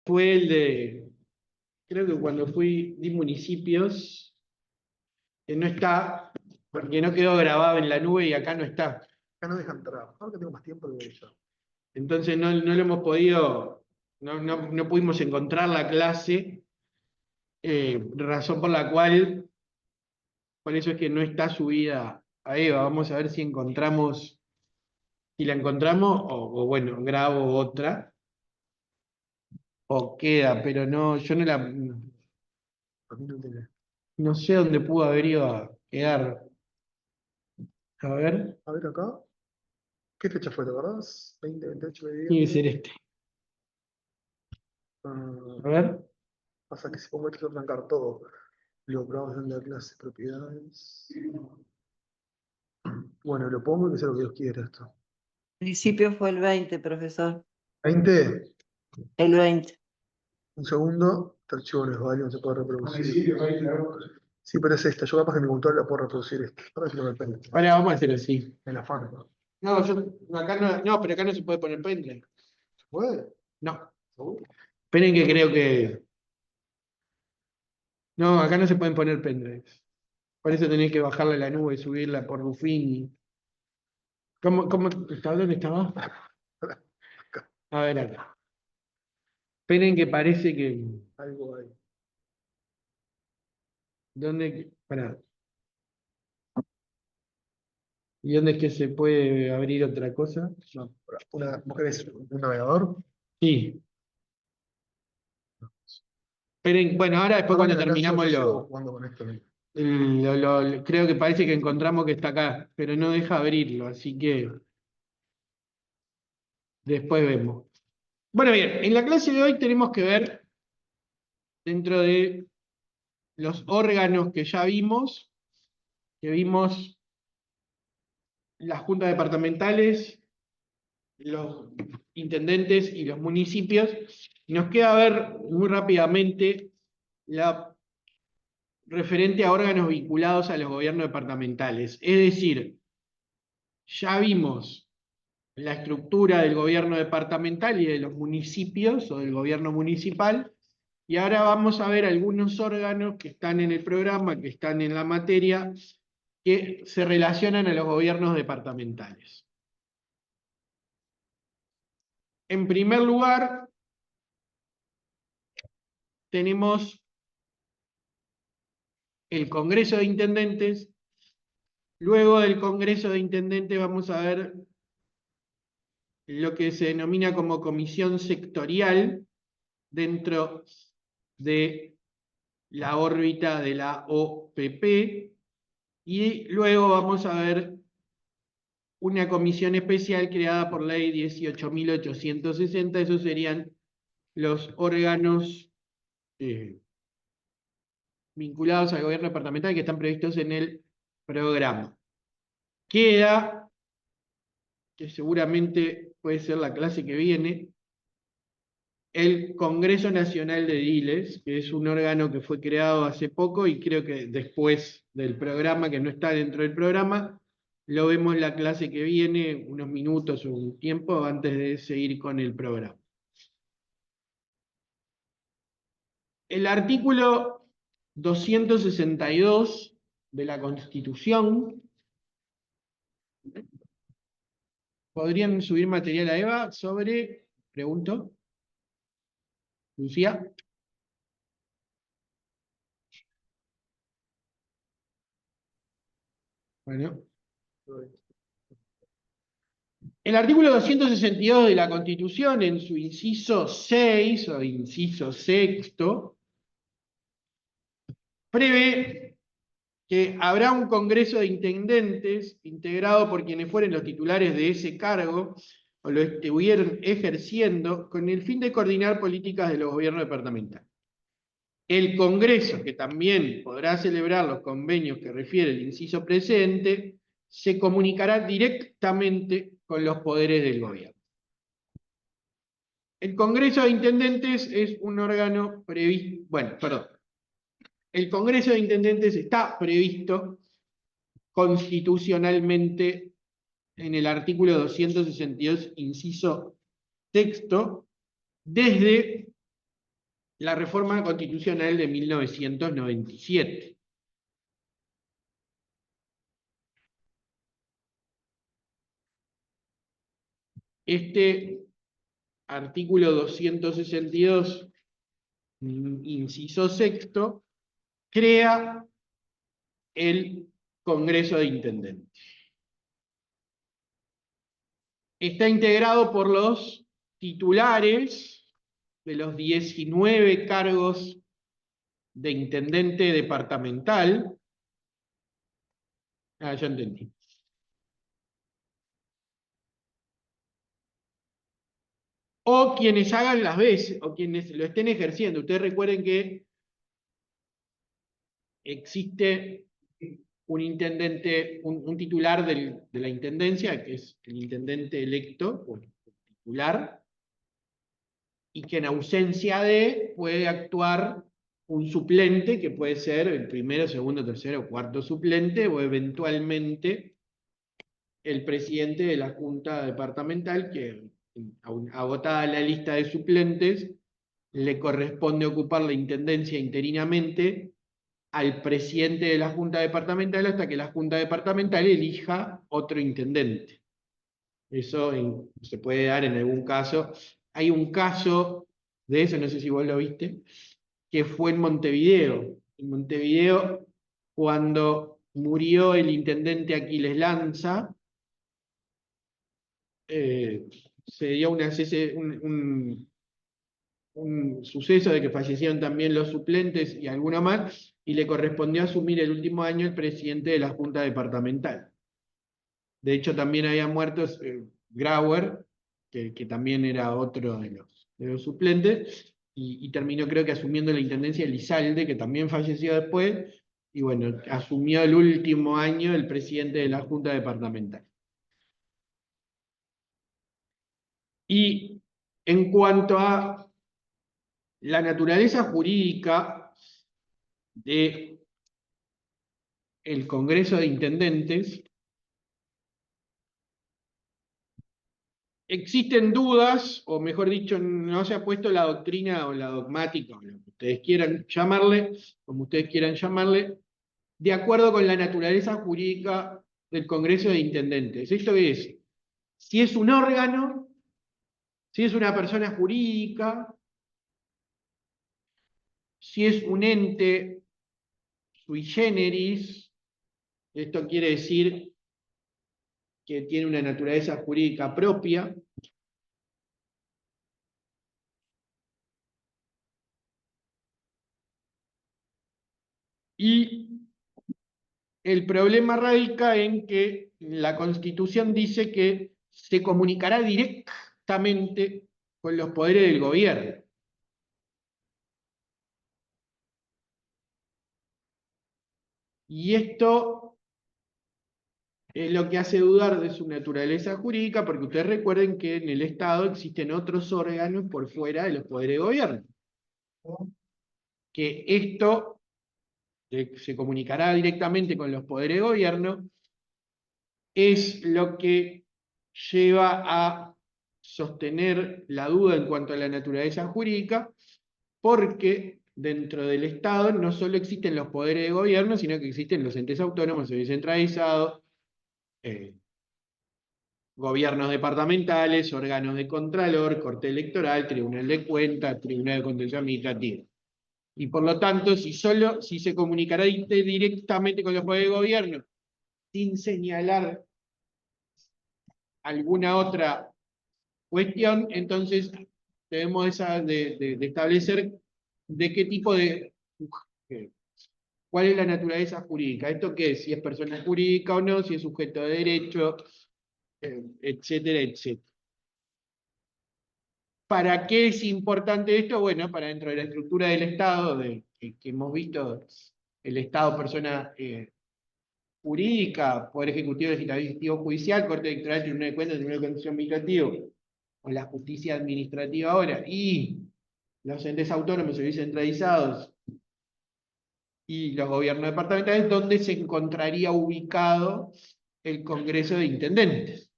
fue el de, creo que cuando di municipios, que no está, porque no quedó grabado en la nube y acá no está. Acá no dejan entrar. Ahora que tengo más tiempo, lo voy yo. Entonces no lo hemos podido, no pudimos encontrar la clase, razón por eso es que no está subida a Eva. Vamos a ver si la encontramos, o bueno, grabo otra, o queda, pero no, yo A mí no tiene. no sé dónde pudo haber ido a quedar. A ver, A ver acá. ¿Qué fecha fue, te acordás? 20, 28 de tiene que noviembre. ser este. Ah, A ver, pasa que si pongo esto, voy a arrancar todo. Lo probamos en la clase propiedades. Bueno, lo pongo y que sea lo que Dios quiera esto. Principio fue el 20, profesor. 20, El 20. un segundo. Este archivo no es válido, no se puede reproducir. Sí, pero es esta. Yo capaz que en mi computadora la puedo reproducir esta. Ahora sí no me pende. ahora vamos a hacer así. En la fan. No, acá no, pero acá no se puede poner pendrive. ¿Se puede? No. ¿Seguro? Esperen que creo que. No, acá no se pueden poner pendrives. Por eso tenés que bajarla a la nube y subirla por Rufini. ¿Cómo estaba? ¿Dónde estaba? A ver acá. Esperen que parece que. Algo ahí. ¿Dónde? Pará. ¿Y dónde es que se puede abrir otra cosa? No, ¿vos querés un navegador? Sí. Esperen, bueno, ahora después Perdón, cuando en la clase yo terminamos sigo jugando con esto. creo que parece que encontramos que está acá, pero no deja abrirlo, así que después vemos. Bueno, bien, en la clase de hoy tenemos que ver, dentro de los órganos que vimos las juntas departamentales, los intendentes y los municipios, y nos queda ver muy rápidamente la referente a órganos vinculados a los gobiernos departamentales. Es decir, ya vimos la estructura del gobierno departamental y de los municipios o del gobierno municipal, y ahora vamos a ver algunos órganos que están en el programa, que están en la materia, que se relacionan a los gobiernos departamentales. En primer lugar, tenemos el Congreso de Intendentes. Luego del Congreso de Intendentes vamos a ver lo que se denomina como comisión sectorial dentro de la órbita de la OPP, y luego vamos a ver una comisión especial creada por ley 18.860, esos serían los órganos vinculados al gobierno departamental que están previstos en el programa. Queda, que seguramente puede ser la clase que viene, el Congreso Nacional de Ediles, que es un órgano que fue creado hace poco y creo que después del programa, que no está dentro del programa, lo vemos en la clase que viene, unos minutos o un tiempo antes de seguir con el programa. El artículo 262 de la Constitución. ¿Podrían subir material a Eva sobre, pregunto, Lucía? Bueno. El artículo 262 de la Constitución, en su inciso 6 o inciso sexto, prevé que habrá un Congreso de Intendentes integrado por quienes fueren los titulares de ese cargo o lo estuvieron ejerciendo con el fin de coordinar políticas de los gobiernos departamentales. El Congreso, que también podrá celebrar los convenios que refiere el inciso presente, se comunicará directamente con los poderes del gobierno. El Congreso de Intendentes es un órgano previsto, bueno, perdón. El Congreso de Intendentes está previsto constitucionalmente en el artículo 262, inciso sexto, desde la reforma constitucional de 1997. Este artículo 262, inciso sexto, crea el Congreso de Intendentes. Está integrado por los titulares de los 19 cargos de intendente departamental. Ah, ya entendí. O quienes hagan las veces, o quienes lo estén ejerciendo. Ustedes recuerden que existe un intendente, un titular de la intendencia, que es el intendente electo, o titular, y que en ausencia de puede actuar un suplente, que puede ser el primero, segundo, tercero o cuarto suplente, o eventualmente el presidente de la Junta Departamental, que agotada la lista de suplentes, le corresponde ocupar la intendencia interinamente al presidente de la Junta Departamental hasta que la Junta Departamental elija otro intendente. Eso se puede dar en algún caso. Hay un caso de eso, no sé si vos lo viste, que fue en Montevideo. En Montevideo, cuando murió el intendente Aquiles Lanza, se dio un suceso de que fallecieron también los suplentes y alguna más, y le correspondió asumir el último año el presidente de la Junta Departamental. De hecho, también había muerto Grauer, que también era otro de los suplentes, y terminó creo que asumiendo la intendencia Elizalde, que también falleció después, y bueno, asumió el último año el presidente de la Junta Departamental. Y en cuanto a la naturaleza jurídica de el Congreso de Intendentes, existen dudas, o mejor dicho, no se ha puesto la doctrina o la dogmática, o lo que ustedes quieran llamarle, como ustedes quieran llamarle, de acuerdo con la naturaleza jurídica del Congreso de Intendentes. ¿Esto qué es? Si es un órgano, si es una persona jurídica, si es un ente sui generis, esto quiere decir que tiene una naturaleza jurídica propia. Y el problema radica en que la Constitución dice que se comunicará directamente con los poderes del gobierno. Y esto es lo que hace dudar de su naturaleza jurídica, porque ustedes recuerden que en el Estado existen otros órganos por fuera de los poderes de gobierno. Que esto se comunicará directamente con los poderes de gobierno es lo que lleva a sostener la duda en cuanto a la naturaleza jurídica, porque dentro del Estado no solo existen los poderes de gobierno, sino que existen los entes autónomos y descentralizados, gobiernos departamentales, órganos de contralor, corte electoral, tribunal de cuentas, tribunal de contencioso administrativo. Y por lo tanto, si se comunicará directamente con los poderes de gobierno, sin señalar alguna otra cuestión, entonces debemos de establecer de qué tipo de... ¿Cuál es la naturaleza jurídica? ¿Esto qué es? Si es persona jurídica o no, si es sujeto de derecho, etcétera, etcétera. ¿Para qué es importante esto? Bueno, para dentro de la estructura del Estado, que hemos visto, el Estado, persona jurídica, Poder Ejecutivo, Legislativo, Judicial, Corte Electoral, Tribunal de Cuentas, Tribunal de Contencioso Administrativo, o la justicia administrativa ahora, y los entes autónomos y descentralizados, y los gobiernos departamentales, donde se encontraría ubicado el Congreso de Intendentes.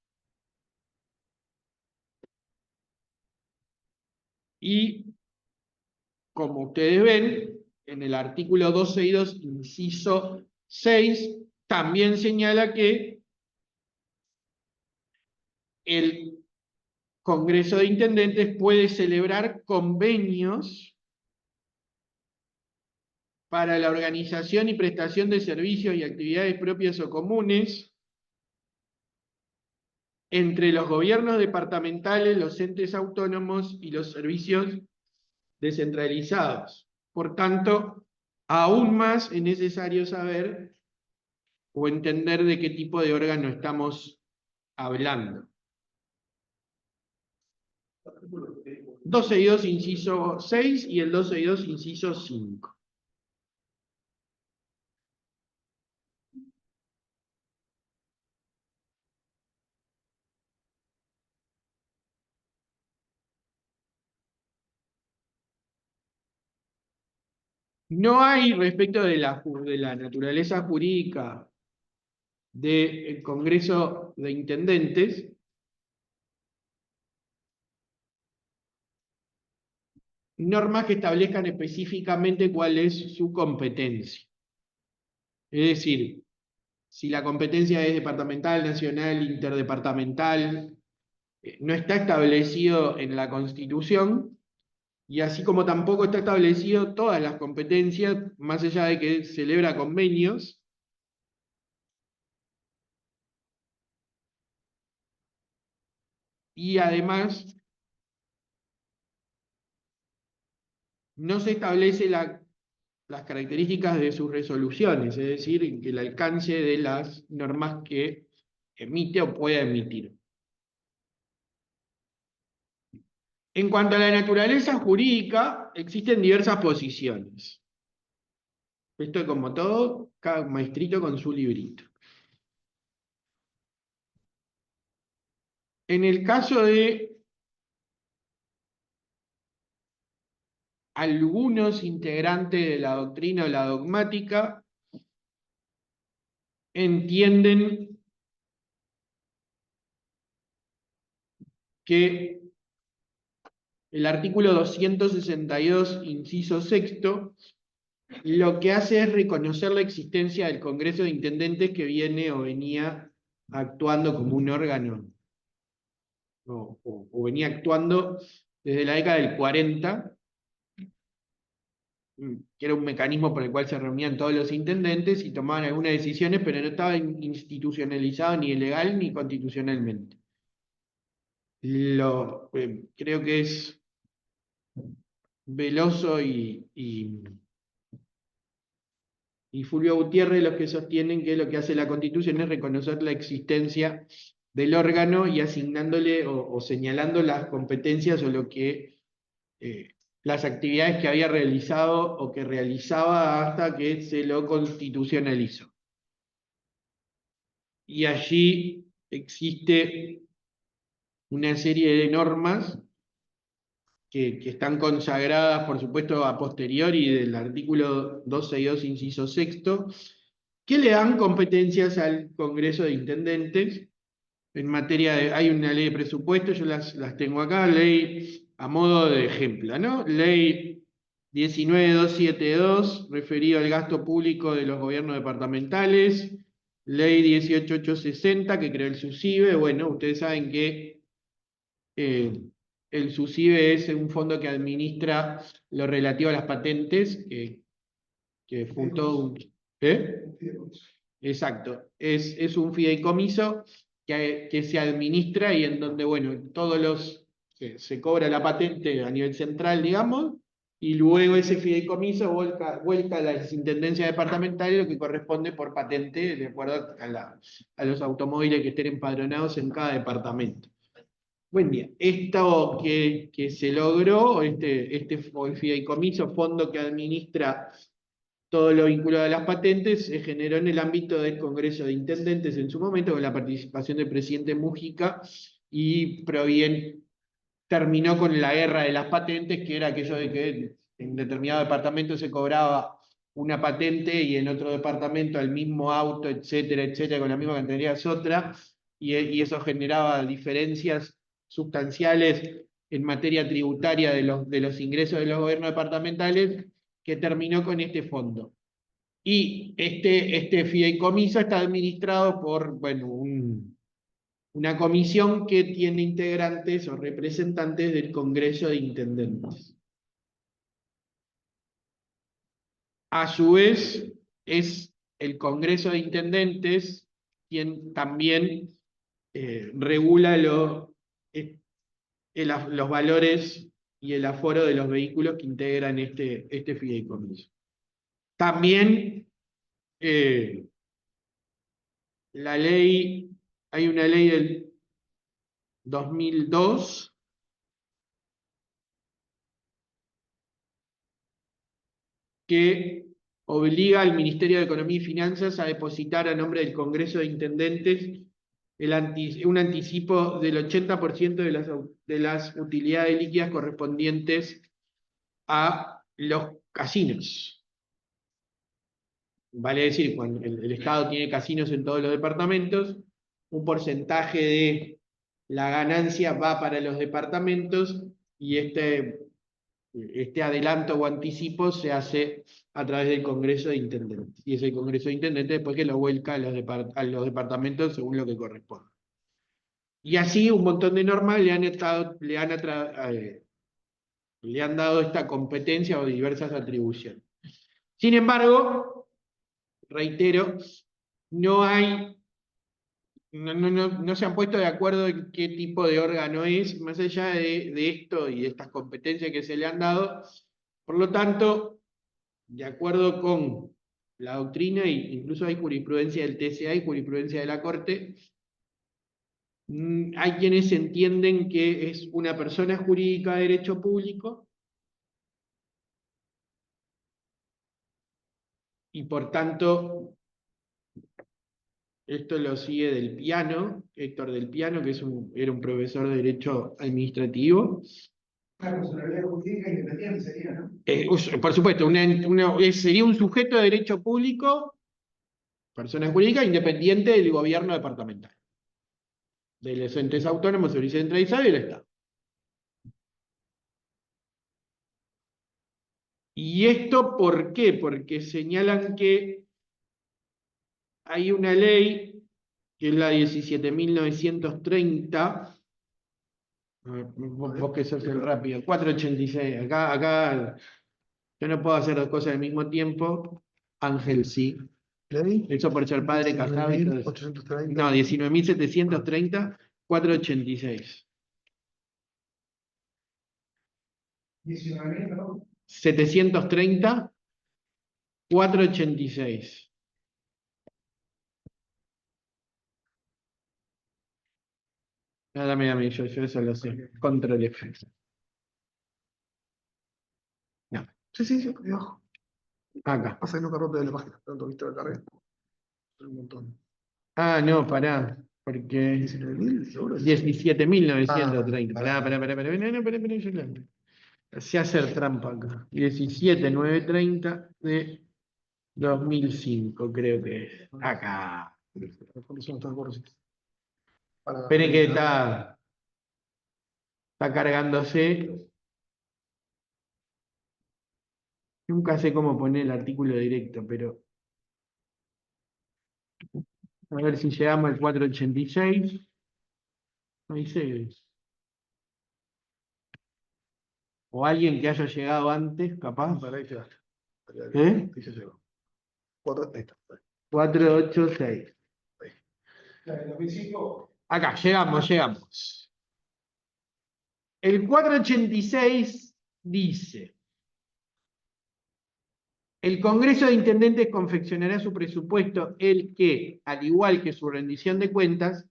Y como ustedes ven, en el artículo 262, inciso 6, también señala que el Congreso de Intendentes puede celebrar convenios para la organización y prestación de servicios y actividades propias o comunes entre los gobiernos departamentales, los entes autónomos y los servicios descentralizados. Por tanto, aún más es necesario saber o entender de qué tipo de órgano estamos hablando. 262, inciso 6 y el 262, inciso 5. No hay, respecto de la naturaleza jurídica del Congreso de Intendentes, normas que establezcan específicamente cuál es su competencia. Es decir, si la competencia es departamental, nacional, interdepartamental, no está establecido en la Constitución, y así como tampoco está establecido todas las competencias, más allá de que celebra convenios, y además no se establece las características de sus resoluciones, es decir, que el alcance de las normas que emite o pueda emitir. En cuanto a la naturaleza jurídica, existen diversas posiciones. Esto, como todo, cada maestrito con su librito. En el caso de algunos integrantes de la doctrina o la dogmática, entienden que el artículo 262, inciso sexto, lo que hace es reconocer la existencia del Congreso de Intendentes que viene o venía actuando como un órgano, o venía actuando desde la década del 40, que era un mecanismo por el cual se reunían todos los intendentes y tomaban algunas decisiones, pero no estaba institucionalizado ni legal ni constitucionalmente. Creo que es Veloso y Fulvio Gutiérrez los que sostienen que lo que hace la Constitución es reconocer la existencia del órgano y asignándole o señalando las competencias o las actividades que había realizado o que realizaba hasta que se lo constitucionalizó. Y allí existe una serie de normas que están consagradas, por supuesto, a posteriori del artículo 262, inciso sexto, que le dan competencias al Congreso de Intendentes en materia de... Hay una ley de presupuesto, yo las tengo acá, ley a modo de ejemplo, ¿no? Ley 19272, referido al gasto público de los gobiernos departamentales, ley 18860, que creó el SUSIBE. Bueno, ustedes saben que el SUSIBE es un fondo que administra lo relativo a las patentes, que fundó un... ¿Eh? Exacto, es un fideicomiso que se administra y en donde, bueno, se cobra la patente a nivel central, digamos, y luego ese fideicomiso vuelca a las intendencias departamentales lo que corresponde por patente, de acuerdo a los automóviles que estén empadronados en cada departamento. Buen día. Esto que se logró, este fideicomiso, fondo que administra todo lo vinculado a las patentes, se generó en el ámbito del Congreso de Intendentes en su momento, con la participación del presidente Mújica, y terminó con la guerra de las patentes, que era aquello de que en determinado departamento se cobraba una patente y en otro departamento el mismo auto, etcétera, etcétera, con la misma cantidad es otra, y eso generaba diferencias sustanciales en materia tributaria de los ingresos de los gobiernos departamentales, que terminó con este fondo. Y este fideicomiso está administrado por, bueno, una comisión que tiene integrantes o representantes del Congreso de Intendentes. A su vez, es el Congreso de Intendentes quien también regula los valores y el aforo de los vehículos que integran este fideicomiso. También hay una ley del 2002 que obliga al Ministerio de Economía y Finanzas a depositar a nombre del Congreso de Intendentes un anticipo del 80% de las utilidades líquidas correspondientes a los casinos. Vale decir, cuando el Estado tiene casinos en todos los departamentos, un porcentaje de la ganancia va para los departamentos y este adelanto o anticipo se hace a través del Congreso de Intendentes. Y es el Congreso de Intendentes después que lo vuelca a los departamentos según lo que corresponde. Y así un montón de normas le han dado esta competencia o diversas atribuciones. Sin embargo, reitero, no se han puesto de acuerdo en qué tipo de órgano es, más allá de esto y de estas competencias que se le han dado. Por lo tanto, de acuerdo con la doctrina, e incluso hay jurisprudencia del TCA y jurisprudencia de la Corte, hay quienes entienden que es una persona jurídica de derecho público y por tanto esto lo sigue Del Piano, Héctor Del Piano, que era un profesor de Derecho Administrativo. Una personalidad jurídica independiente sería, ¿no? Por supuesto, sería un sujeto de derecho público, persona jurídica, independiente del gobierno departamental, de los entes autónomos, servicios centralizados y del Estado. ¿Y esto por qué? Porque señalan que hay una ley, que es la 17.930, vos que sos el rápido, 486, acá yo no puedo hacer dos cosas al mismo tiempo, Ángel sí. ¿Ley? Eso por ser padre casado y todo eso. 19.830. No, 19.730, 486. 19.000, ¿no? 730, 486. Dame, yo eso lo sé. Control F. No, Sí, abajo. acá. Pasa que no cargó de la página, tanto viste la carga. Un montón. Ah, no, pará. Porque 19.000 euros. 17.930. Ah, Pará, yo sé hacer trampa acá. 17.930 de 2005, creo que es. Acá. Esperen que está cargándose. Nunca sé cómo poner el artículo directo, pero a ver si llegamos al 486. No dice. O alguien que haya llegado antes, capaz. Para ahí llegaste. ¿Eh? Ahí se llegó. 4, ahí está. 486. La de 2005. Acá, llegamos. El 486 dice: el Congreso de Intendentes confeccionará su presupuesto, el que, al igual que su rendición de cuentas,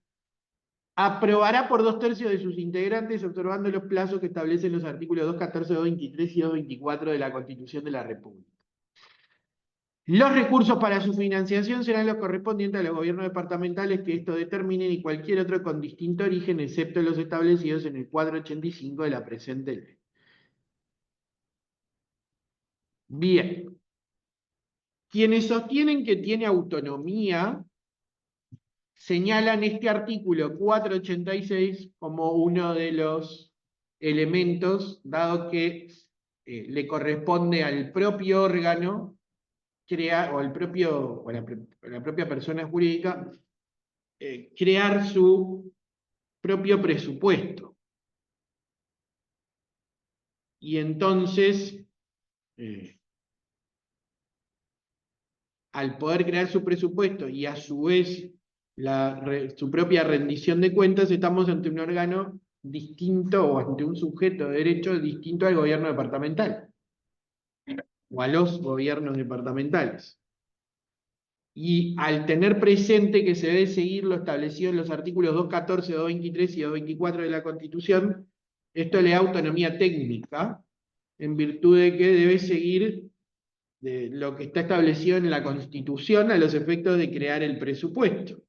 aprobará por 2/3 de sus integrantes, observando los plazos que establecen los artículos 214, 223 y 224 de la Constitución de la República. Los recursos para su financiación serán los correspondientes a los gobiernos departamentales que esto determinen y cualquier otro con distinto origen, excepto los establecidos en el 485 de la presente ley. Bien. Quienes sostienen que tiene autonomía señalan este artículo 486 como uno de los elementos, dado que le corresponde al propio órgano crear, o la propia persona jurídica, crear su propio presupuesto. Y entonces, al poder crear su presupuesto y a su vez su propia rendición de cuentas, estamos ante un órgano distinto o ante un sujeto de derecho distinto al gobierno departamental o a los gobiernos departamentales. Y al tener presente que se debe seguir lo establecido en los artículos 214, 223 y 224 de la Constitución, esto le da autonomía técnica, en virtud de que debe seguir de lo que está establecido en la Constitución a los efectos de crear el presupuesto.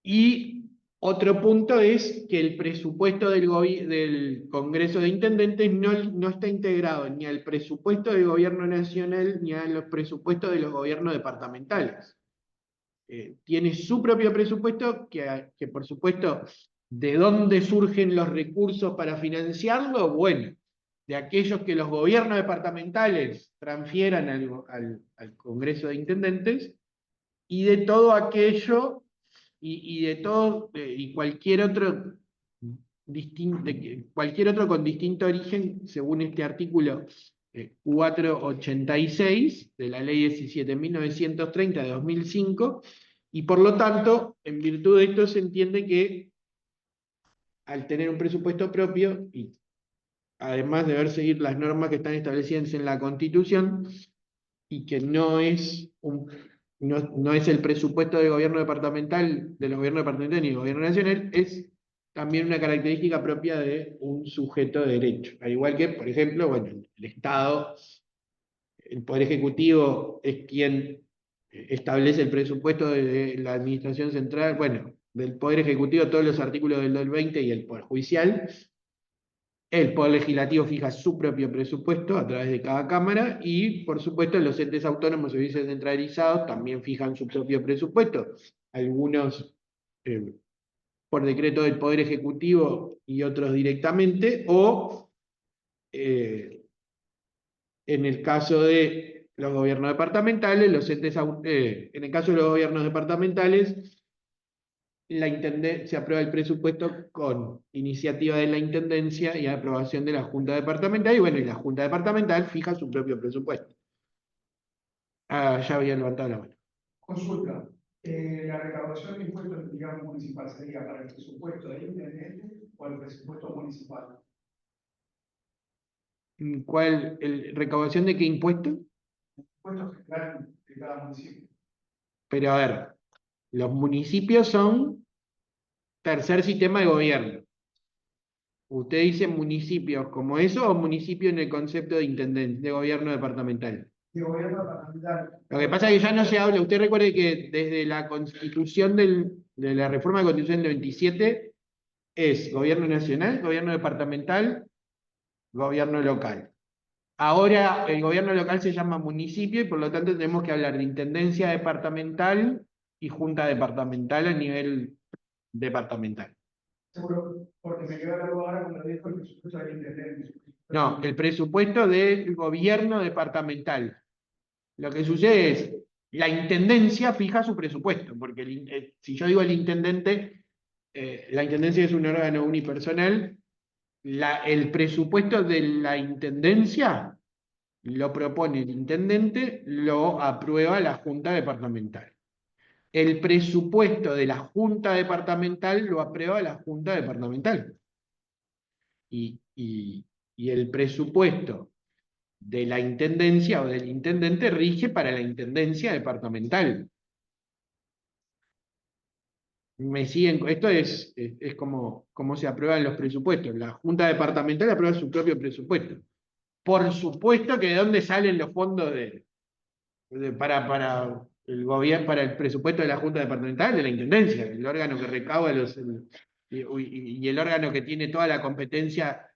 Y otro punto es que el presupuesto del Congreso de Intendentes no está integrado ni al presupuesto del Gobierno Nacional ni a los presupuestos de los gobiernos departamentales. Tiene su propio presupuesto que por supuesto, ¿de dónde surgen los recursos para financiarlo? Bueno, de aquellos que los gobiernos departamentales transfieran al Congreso de Intendentes, y de todo aquello, y cualquier otro con distinto origen, según este artículo 486 de la ley 17.930 de 2005, y por lo tanto, en virtud de esto se entiende que al tener un presupuesto propio, y además de deber seguir las normas que están establecidas en la Constitución, y que no es el presupuesto del gobierno departamental, de los gobiernos departamentales ni del gobierno nacional, es también una característica propia de un sujeto de derecho. Al igual que, por ejemplo, bueno, el Estado, el Poder Ejecutivo es quien establece el presupuesto de la Administración Central, bueno, del Poder Ejecutivo, todos los artículos del 20 y el Poder Judicial. El Poder Legislativo fija su propio presupuesto a través de cada Cámara y, por supuesto, los entes autónomos y servicios centralizados también fijan su propio presupuesto. Algunos por decreto del Poder Ejecutivo y otros directamente, o en el caso de los gobiernos departamentales, en el caso de los gobiernos departamentales, se aprueba el presupuesto con iniciativa de la Intendencia y aprobación de la Junta Departamental, y bueno, y la Junta Departamental fija su propio presupuesto. Ya había levantado la mano. Consulta. La recaudación de impuestos, digamos, municipal sería para el presupuesto de intendente o el presupuesto municipal. ¿Recaudación de qué impuesto? Impuestos que crean de cada municipio. Pero a ver, los municipios son tercer sistema de gobierno. ¿Usted dice municipios como eso o municipio en el concepto de intendente, de gobierno departamental? De gobierno departamental. Lo que pasa es que ya no se habla, usted recuerde que desde la constitución de la reforma de la Constitución del 27 es gobierno nacional, gobierno departamental, gobierno local. Ahora el gobierno local se llama municipio y por lo tanto tenemos que hablar de intendencia departamental y junta departamental a nivel departamental. Seguro, porque me quedó la duda ahora cuando dijo el presupuesto del intendente. No, el presupuesto del gobierno departamental. Lo que sucede es, la intendencia fija su presupuesto, porque si yo digo el intendente, la intendencia es un órgano unipersonal, el presupuesto de la intendencia lo propone el intendente, lo aprueba la Junta Departamental. El presupuesto de la Junta Departamental lo aprueba la Junta Departamental. Y el presupuesto de la intendencia o del intendente rige para la intendencia departamental. ¿Me siguen? Esto es como se aprueban los presupuestos. La Junta Departamental aprueba su propio presupuesto. Por supuesto que de dónde salen los fondos para el gobierno, para el presupuesto de la Junta Departamental, de la Intendencia, el órgano que recauda y el órgano que tiene toda la competencia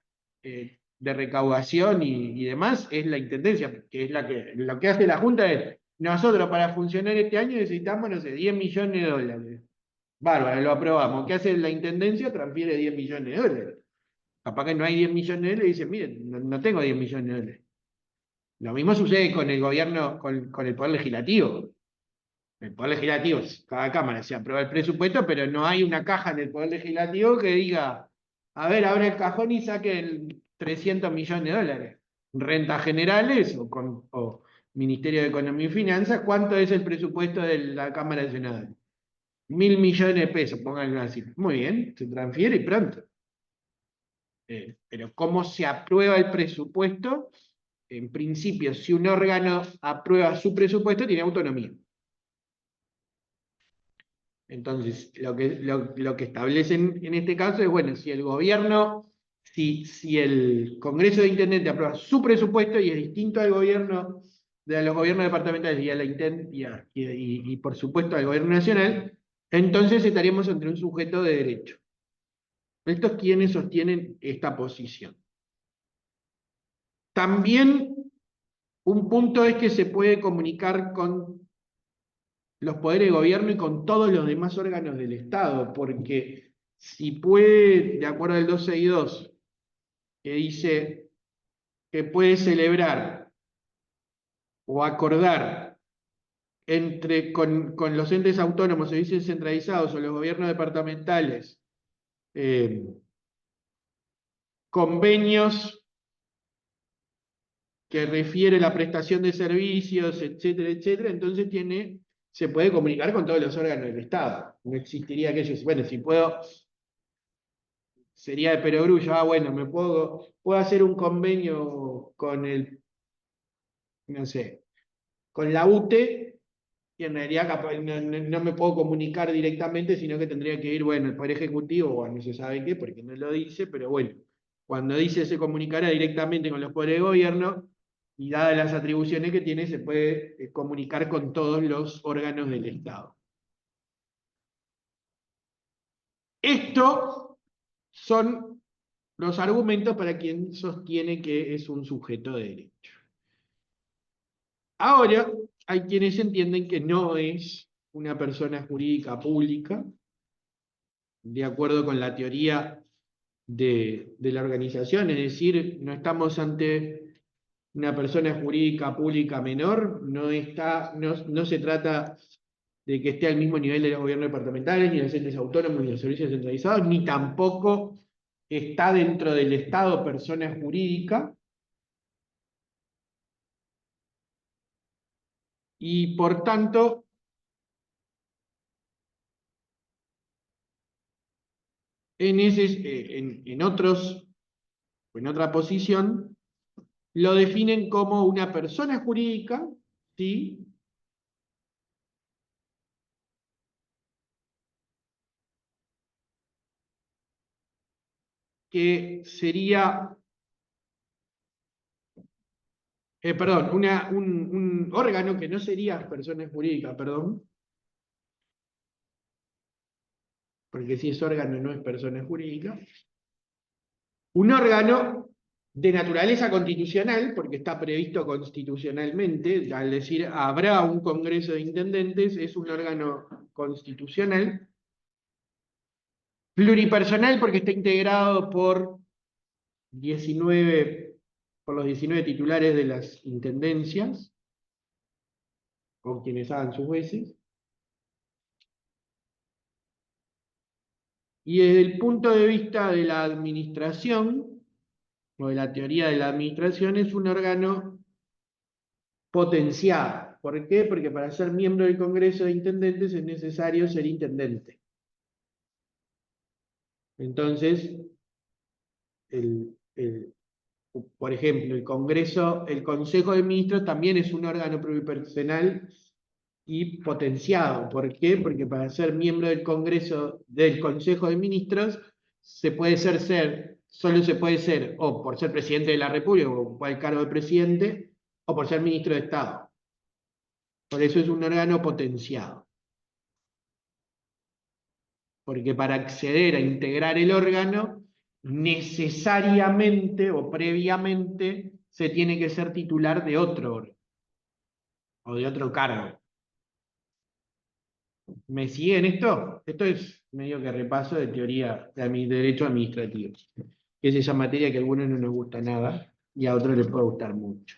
de recaudación y demás, es la Intendencia, que es lo que hace la Junta es, nosotros para funcionar este año necesitamos, no sé, 10 millones de dólares. Bárbaro, lo aprobamos. ¿Qué hace la Intendencia? Transfiere 10 millones de dólares. Capaz que no hay 10 millones de dólares y dice, miren, no tengo 10 millones de dólares. Lo mismo sucede con el gobierno, con el Poder Legislativo. El Poder Legislativo, cada Cámara se aprueba el presupuesto, pero no hay una caja en el Poder Legislativo que diga, a ver, abre el cajón y saque 300 millones de dólares. Rentas generales o Ministerio de Economía y Finanzas, ¿cuánto es el presupuesto de la Cámara de Senadores? 1.000 millones de pesos, pónganlo así. Muy bien, se transfiere y pronto. Pero ¿cómo se aprueba el presupuesto? En principio, si un órgano aprueba su presupuesto, tiene autonomía. Entonces, lo que establecen en este caso es, bueno, si el gobierno, si el Congreso de Intendentes aprueba su presupuesto y es distinto al gobierno, de los gobiernos departamentales y por supuesto al gobierno nacional, entonces estaríamos ante un sujeto de derecho. Estos quienes sostienen esta posición. También un punto es que se puede comunicar con los poderes de gobierno y con todos los demás órganos del Estado, porque si puede, de acuerdo al 262, que dice que puede celebrar o acordar con los entes autónomos, servicios centralizados o los gobiernos departamentales, convenios que refiere la prestación de servicios, etcétera, etcétera, entonces se puede comunicar con todos los órganos del Estado. No existiría aquello, bueno, si puedo, sería de perogrullo, bueno, puedo hacer un convenio con no sé, con la UTE, y en realidad capaz no me puedo comunicar directamente, sino que tendría que ir, bueno, el Poder Ejecutivo, o no se sabe qué, porque no lo dice, pero bueno, cuando dice se comunicará directamente con los poderes de gobierno, y dadas las atribuciones que tiene, se puede comunicar con todos los órganos del Estado. Estos son los argumentos para quien sostiene que es un sujeto de derecho. Ahora, hay quienes entienden que no es una persona jurídica pública, de acuerdo con la teoría de la organización, es decir, no estamos ante una persona jurídica pública menor, no se trata de que esté al mismo nivel de los gobiernos departamentales, ni de los entes autónomos, ni de los servicios centralizados, ni tampoco está dentro del Estado persona jurídica, y por tanto, en otra posición, lo definen como una persona jurídica, ¿sí? Que sería, perdón, un órgano que no sería persona jurídica, perdón, porque si es órgano no es persona jurídica, un órgano de naturaleza constitucional, porque está previsto constitucionalmente, al decir habrá un Congreso de Intendentes, es un órgano constitucional, pluripersonal porque está integrado por los 19 titulares de las intendencias, con quienes hagan sus veces. Y desde el punto de vista de la administración, o de la teoría de la administración, es un órgano potenciado. ¿Por qué? Porque para ser miembro del Congreso de Intendentes es necesario ser intendente. Entonces, por ejemplo, el Consejo de Ministros también es un órgano pluripersonal y potenciado. ¿Por qué? Porque para ser miembro del Consejo de Ministros, solo se puede ser o por ser presidente de la República o ocupar el cargo de presidente, o por ser ministro de Estado. Por eso es un órgano potenciado. Porque para acceder a integrar el órgano, necesariamente o previamente se tiene que ser titular de otro órgano o de otro cargo. ¿Me siguen esto? Esto es medio que repaso de teoría de derecho administrativo, que es esa materia que a algunos no nos gusta nada y a otros les puede gustar mucho.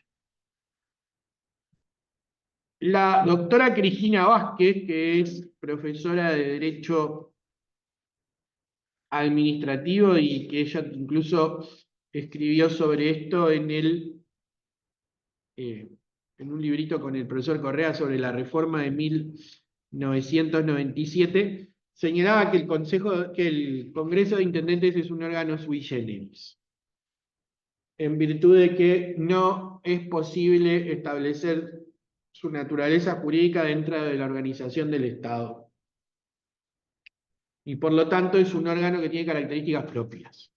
La doctora Cristina Vázquez, que es profesora de Derecho Administrativo y que ella incluso escribió sobre esto en un librito con el profesor Correa sobre la reforma de 1997, señalaba que el Congreso de Intendentes es un órgano sui generis, en virtud de que no es posible establecer su naturaleza jurídica dentro de la organización del Estado. Y por lo tanto es un órgano que tiene características propias.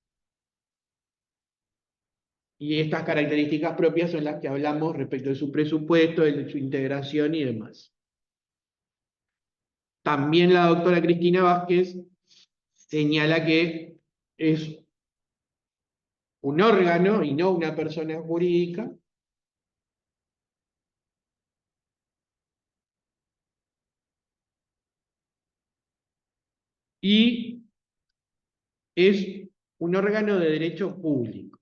Y estas características propias son las que hablamos respecto de su presupuesto, de su integración y demás. También la doctora Cristina Vázquez señala que es un órgano y no una persona jurídica, y es un órgano de derecho público.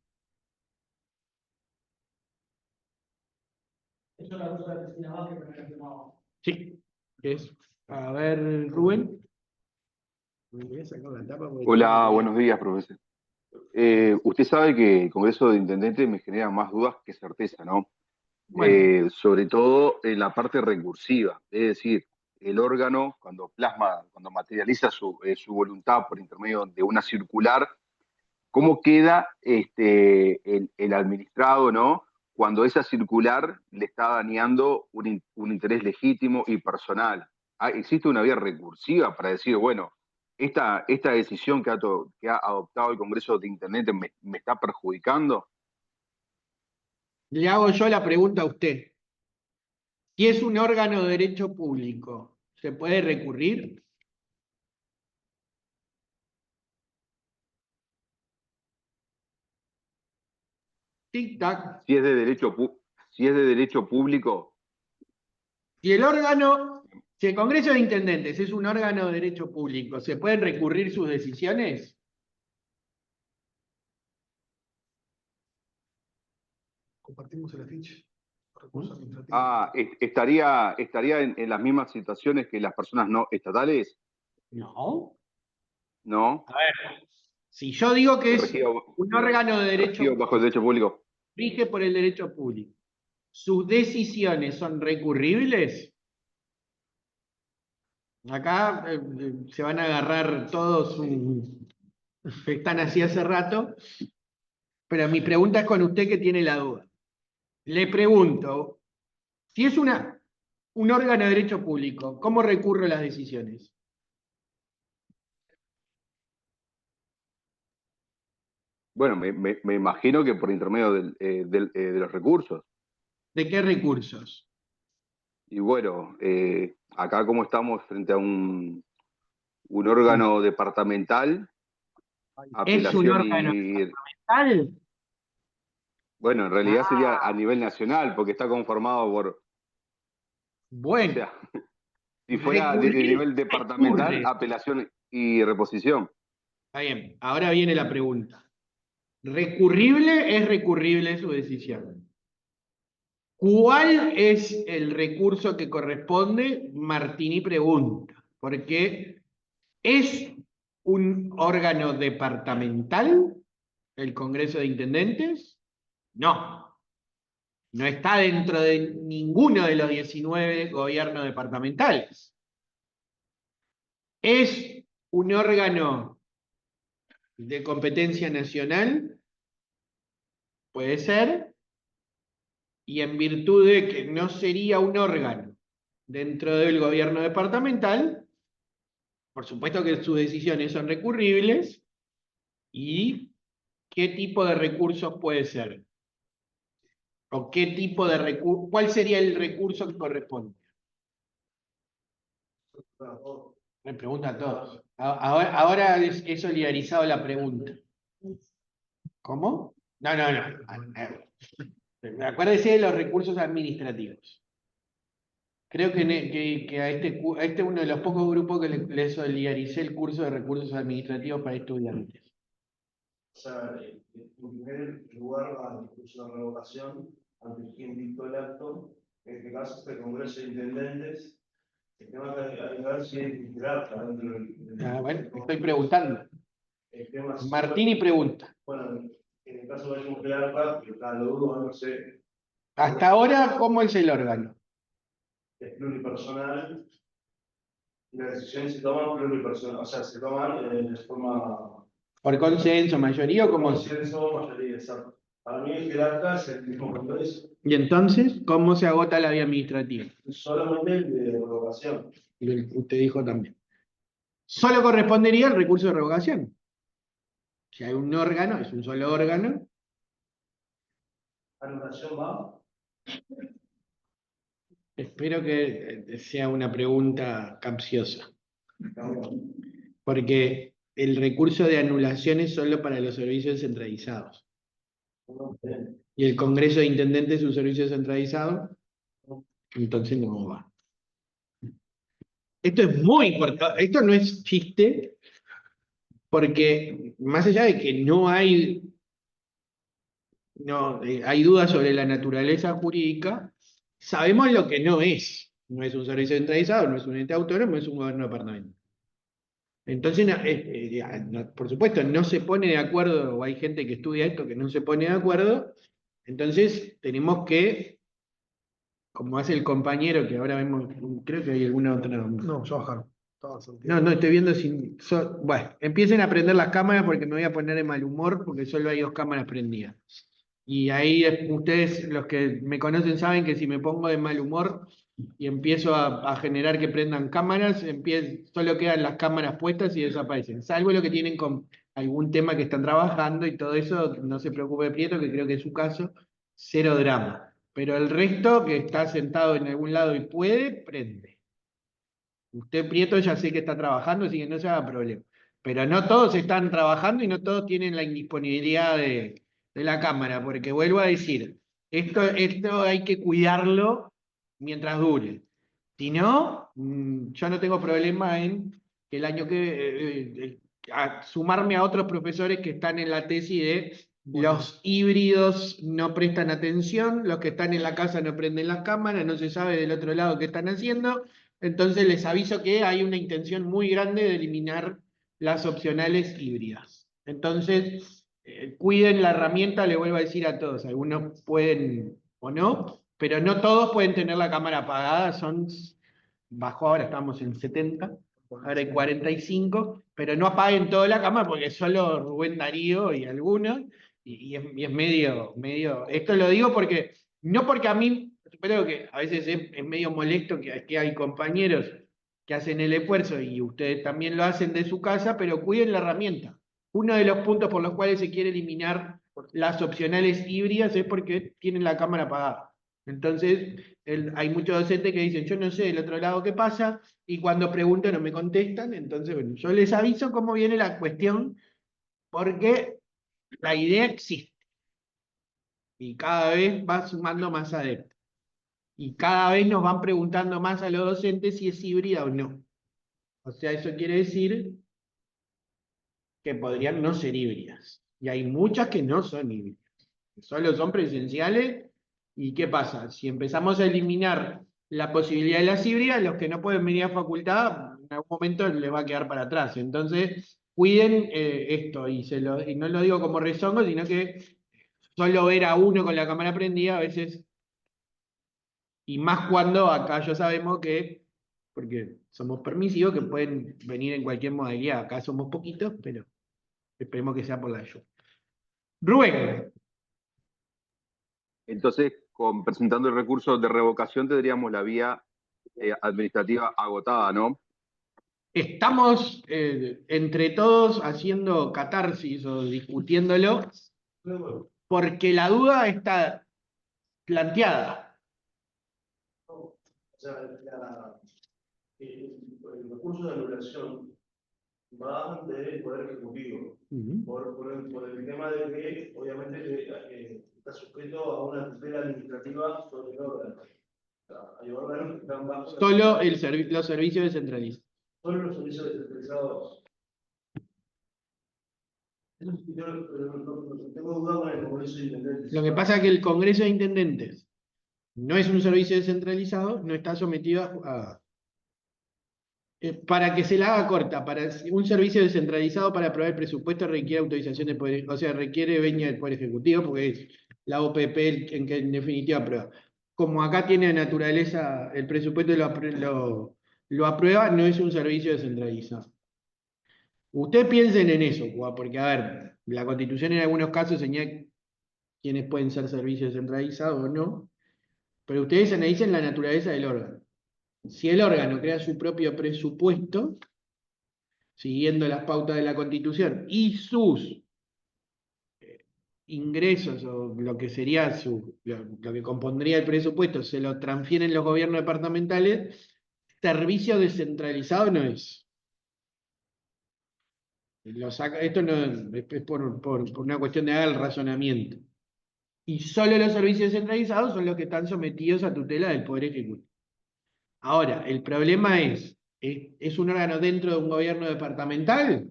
Eso es la doctora Cristina Vázquez que me ha llamado. Sí, es. A ver, Rubén. Me voy a sacar la tapa porque Hola, buenos días, profesor. Usted sabe que el Congreso de Intendentes me genera más dudas que certeza, ¿no? Bueno, Sobre todo en la parte recursiva, es decir, el órgano cuando materializa su voluntad por intermedio de una circular, ¿cómo queda el administrado, ¿no? Cuando esa circular le está dañando un interés legítimo y personal. ¿Existe una vía recursiva para decir, bueno, esta decisión que ha adoptado el Congreso de Intendentes me está perjudicando? le hago yo la pregunta a usted. Si es un órgano de derecho público, ¿se puede recurrir? Tic-tac. Si es de derecho público, Si el Congreso de Intendentes es un órgano de derecho público, ¿se pueden recurrir sus decisiones? Compartimos el afiche. Recursos administrativos. estaría en las mismas situaciones que las personas no estatales, No. ¿no? A ver, si yo digo que es un órgano de derecho Regido bajo el derecho público. rige por el derecho público, ¿sus decisiones son recurribles? Acá se van a agarrar todos que están así hace rato, pero mi pregunta es con usted que tiene la duda. Le pregunto, si es un órgano de derecho público, ¿cómo recurro a las decisiones? Bueno, me imagino que por intermedio de los recursos. ¿De qué recursos? Y bueno, acá como estamos frente a un órgano departamental, ¿Es un apelación órgano y... tal? Bueno, en realidad sería a nivel nacional, porque está conformado por... O Bueno, sea, si fuera de recurrir nivel departamental, recurre. apelación y reposición. Está bien, ahora viene la pregunta. ¿Recurrible es recurrible su decisión? ¿Cuál es el recurso que corresponde? Martini pregunta, porque ¿es un órgano departamental el Congreso de Intendentes? No, no está dentro de ninguno de los 19 gobiernos departamentales. ¿Es un órgano de competencia nacional? Puede ser, y en virtud de que no sería un órgano dentro del gobierno departamental, por supuesto que sus decisiones son recurribles. ¿Y qué tipo de recursos puede ser? ¿O qué tipo de recurso? ¿Cuál sería el recurso que corresponde? Me preguntan a todos. Ahora he solidarizado la pregunta. ¿Cómo? No. Acuérdese de los recursos administrativos. Creo que a este es uno de los pocos grupos que le solidaricé el curso de recursos administrativos para estudiantes. O sea, en primer lugar, va al discurso de revocación, ante quien dictó el acto, en este caso es el Congreso de Intendentes. El tema que hay que ver si es jerarca dentro del. Bueno, estoy preguntando. El tema es, Martini pregunta. bueno, en el caso de un jerarca, que lo dudo, no sé, Hasta ahora, ¿cómo es el órgano? es pluripersonal, y las decisiones se toman pluripersonal, o sea, se toman de forma. ¿Por consenso, mayoría o cómo es? Consenso, mayoría, exacto. Para mí el jerarca es el mismo Congreso, Y entonces, ¿cómo se agota la vía administrativa? solamente el de revocación. Usted dijo también. Solo correspondería el recurso de revocación. Si hay un órgano, es un solo órgano. Anulación va. Espero que sea una pregunta capciosa. Porque el recurso de anulación es solo para los servicios centralizados. Y el Congreso de Intendentes es un servicio centralizado, entonces no va. Esto es muy importante, esto no es chiste, porque más allá de que hay dudas sobre la naturaleza jurídica, sabemos lo que no es. No es un servicio centralizado, no es un ente autónomo, es un gobierno departamental. Entonces, por supuesto, no se pone de acuerdo, o hay gente que estudia esto que no se pone de acuerdo, entonces tenemos que, como hace el compañero que ahora vemos, creo que hay alguna otra. No, ya bajaron. Estaba Santiago. No, estoy viendo si. Bueno, empiecen a prender las cámaras porque me voy a poner de mal humor porque solo hay 2 cámaras prendidas. Y ahí ustedes, los que me conocen, saben que si me pongo de mal humor y empiezo a generar que prendan cámaras, solo quedan las cámaras puestas y desaparecen. Salvo lo que tienen con algún tema que están trabajando y todo eso, no se preocupe Prieto, que creo que es su caso, cero drama. Pero el resto que está sentado en algún lado y puede, prende. Usted, Prieto, ya sé que está trabajando, así que no se haga problema. Pero no todos están trabajando y no todos tienen la indisponibilidad de la cámara, porque vuelvo a decir, esto hay que cuidarlo mientras dure. Si no, yo no tengo problema en que el año sumarme a otros profesores que están en la tesis de los híbridos no prestan atención, los que están en la casa no prenden las cámaras, no se sabe del otro lado qué están haciendo. Entonces les aviso que hay una intención muy grande de eliminar las opcionales híbridas. Entonces, cuiden la herramienta, le vuelvo a decir a todos, algunos pueden o no, pero no todos pueden tener la cámara apagada, bajó ahora, estamos en 70, ahora hay 45, pero no apaguen toda la cámara porque solo Rubén Darío y algunos, y es medio, esto lo digo porque, no porque a mí, creo que a veces es medio molesto que hay compañeros que hacen el esfuerzo y ustedes también lo hacen de su casa, pero cuiden la herramienta. Uno de los puntos por los cuales se quiere eliminar las opcionales híbridas es porque tienen la cámara apagada. Entonces, hay muchos docentes que dicen, yo no sé del otro lado qué pasa, y cuando pregunto no me contestan, entonces, bueno, yo les aviso cómo viene la cuestión, porque la idea existe, y cada vez va sumando más adeptos. Y cada vez nos van preguntando más a los docentes si es híbrida o no. O sea, eso quiere decir que podrían no ser híbridas. Y hay muchas que no son híbridas, que solo son presenciales. ¿Y qué pasa? Si empezamos a eliminar la posibilidad de las híbridas, los que no pueden venir a facultad, en algún momento les va a quedar para atrás. Entonces, cuiden esto, y no lo digo como rezongo, sino que solo ver a uno con la cámara prendida a veces, y más cuando acá ya sabemos que, porque somos permisivos, que pueden venir en cualquier modalidad. Acá somos poquitos, pero esperemos que sea por la ayuda. Rubén. Entonces, presentando el recurso de revocación, tendríamos la vía administrativa agotada, ¿no? Estamos entre todos haciendo catarsis o discutiéndolo, porque la duda está planteada. O sea, el recurso de anulación va del Poder Ejecutivo, por el tema de que, obviamente, está sujeto a una tutela administrativa sobre el órgano. Hay órganos que están bajo. Solo los servicios descentralizados. Solo los servicios descentralizados. Yo no tengo duda con el Congreso de Intendentes. Lo que pasa es que el Congreso de Intendentes no es un servicio descentralizado, no está sometido a... para que se la haga corta, para un servicio descentralizado para aprobar el presupuesto requiere autorización del Poder, o sea, requiere venia del Poder Ejecutivo, porque es la OPP en que en definitiva aprueba. Como acá tiene naturaleza, el presupuesto lo aprueba, no es un servicio descentralizado. Ustedes piensen en eso, porque a ver, la Constitución en algunos casos señala quiénes pueden ser servicios descentralizados o no, pero ustedes analicen la naturaleza del órgano. Si el órgano crea su propio presupuesto, siguiendo las pautas de la Constitución, y sus ingresos, o lo que sería lo que compondría el presupuesto, se lo transfieren los gobiernos departamentales, servicio descentralizado no es. Esto no es por una cuestión de hacer el razonamiento. Y solo los servicios descentralizados son los que están sometidos a tutela del Poder Ejecutivo. Ahora, el problema ¿es un órgano dentro de un gobierno departamental?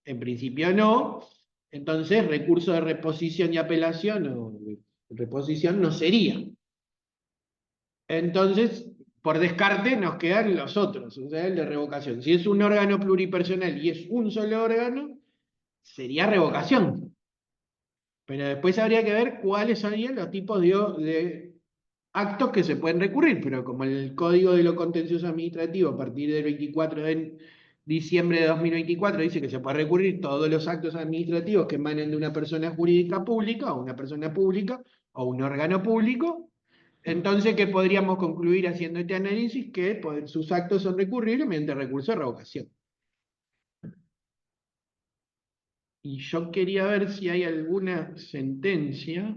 En principio no. Entonces, recurso de reposición y apelación o de reposición no sería. Entonces, por descarte nos quedan los otros, o sea, el de revocación. Si es un órgano pluripersonal y es un solo órgano, sería revocación. Pero después habría que ver cuáles serían los tipos de actos que se pueden recurrir, pero como el Código de lo Contencioso Administrativo a partir del 24 de diciembre de 2024 dice que se puede recurrir todos los actos administrativos que emanen de una persona jurídica pública o una persona pública o un órgano público, entonces ¿qué podríamos concluir haciendo este análisis? Que sus actos son recurribles mediante recurso de revocación. Y yo quería ver si hay alguna sentencia.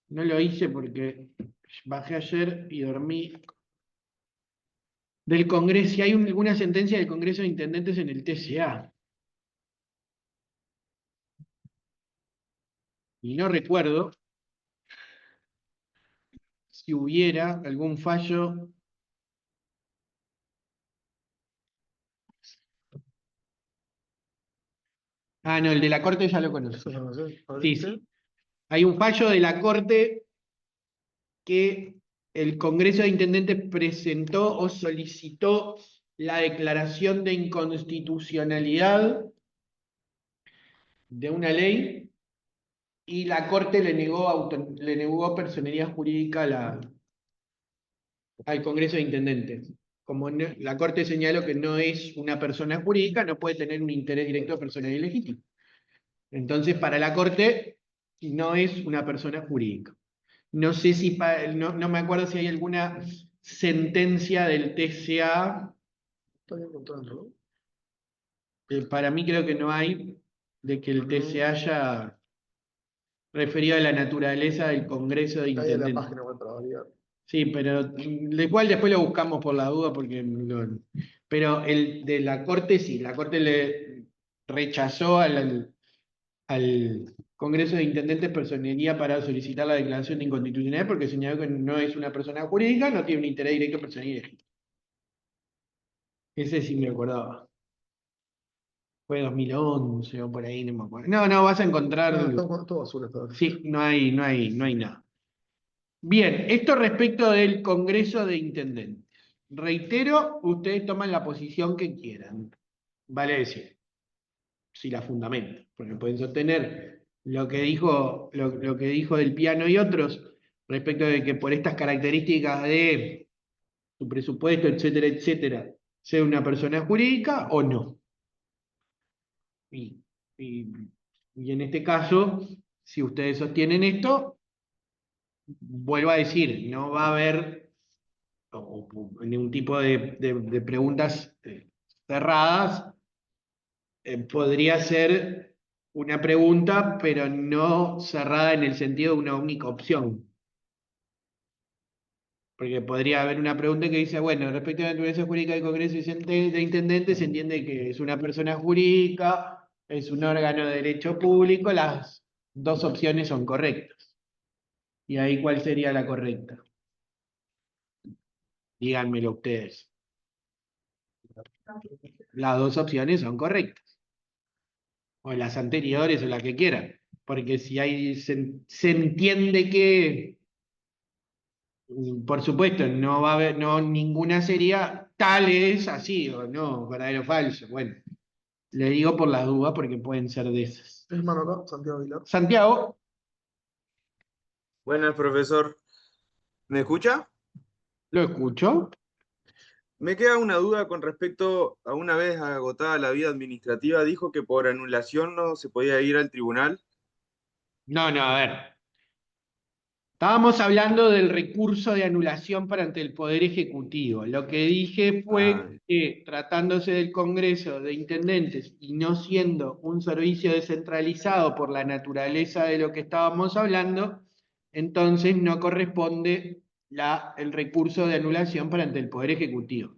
No lo hice porque bajé ayer y dormí. Del Congreso, si hay alguna sentencia del Congreso de Intendentes en el TCA. Y no recuerdo si hubiera algún fallo. Ah, no, el de la Corte ya lo conozco. Sí, sí. Hay un fallo de la Corte que el Congreso de Intendentes presentó o solicitó la declaración de inconstitucionalidad de una ley y la Corte le negó personería jurídica al Congreso de Intendentes. Como la Corte señaló que no es una persona jurídica, no puede tener un interés directo personal y legítimo. Entonces, para la Corte, no es una persona jurídica. No sé si, no me acuerdo si hay alguna sentencia del TCA. Estoy encontrando. Para mí creo que no hay, de que el TCA haya referido a la naturaleza del Congreso de Ahí en la Intendentes. página web para variar. Sí, pero igual después lo buscamos por la duda, pero el de la Corte sí, la Corte le rechazó al Congreso de Intendentes personería para solicitar la declaración de inconstitucionalidad porque señaló que no es una persona jurídica, no tiene un interés directo personal y legítimo. Ese sí me acordaba. Fue 2011 o por ahí, no me acuerdo. No, vas a encontrar. Todo azul está. Sí, no hay nada. Bien, esto respecto del Congreso de Intendentes. Reitero, ustedes toman la posición que quieran. Vale decir, si la fundamentan, porque pueden sostener lo que dijo Del Piano y otros respecto de que por estas características de su presupuesto, etcétera, etcétera, sea una persona jurídica o no. Y en este caso, si ustedes sostienen esto, vuelvo a decir, no va a haber ningún tipo de preguntas cerradas. Podría ser una pregunta, pero no cerrada en el sentido de una única opción. Porque podría haber una pregunta que dice, bueno, respecto a la naturaleza jurídica del Congreso de Intendentes, se entiende que es una persona jurídica, es un órgano de derecho público, las dos opciones son correctas. ¿Y ahí cuál sería la correcta? Díganmelo ustedes. Las dos opciones son correctas. O las anteriores o la que quieran. Porque si hay, se entiende que, por supuesto, no va a haber, no, ninguna sería tal es así, o no, verdadero o falso. Bueno, le digo por las dudas porque pueden ser de esas. Es mano acá, Santiago Aguilar. Santiago, Buenas, profesor. ¿Me escucha? ¿lo escucho? Me queda una duda con respecto a una vez agotada la vía administrativa, dijo que por anulación no se podía ir al tribunal. No, no, a ver. Estábamos hablando del recurso de anulación para ante el Poder Ejecutivo. Lo que dije Ah, fue que, tratándose del Congreso de Intendentes y no siendo un servicio descentralizado por la naturaleza de lo que estábamos hablando, entonces no corresponde el recurso de anulación para ante el Poder Ejecutivo.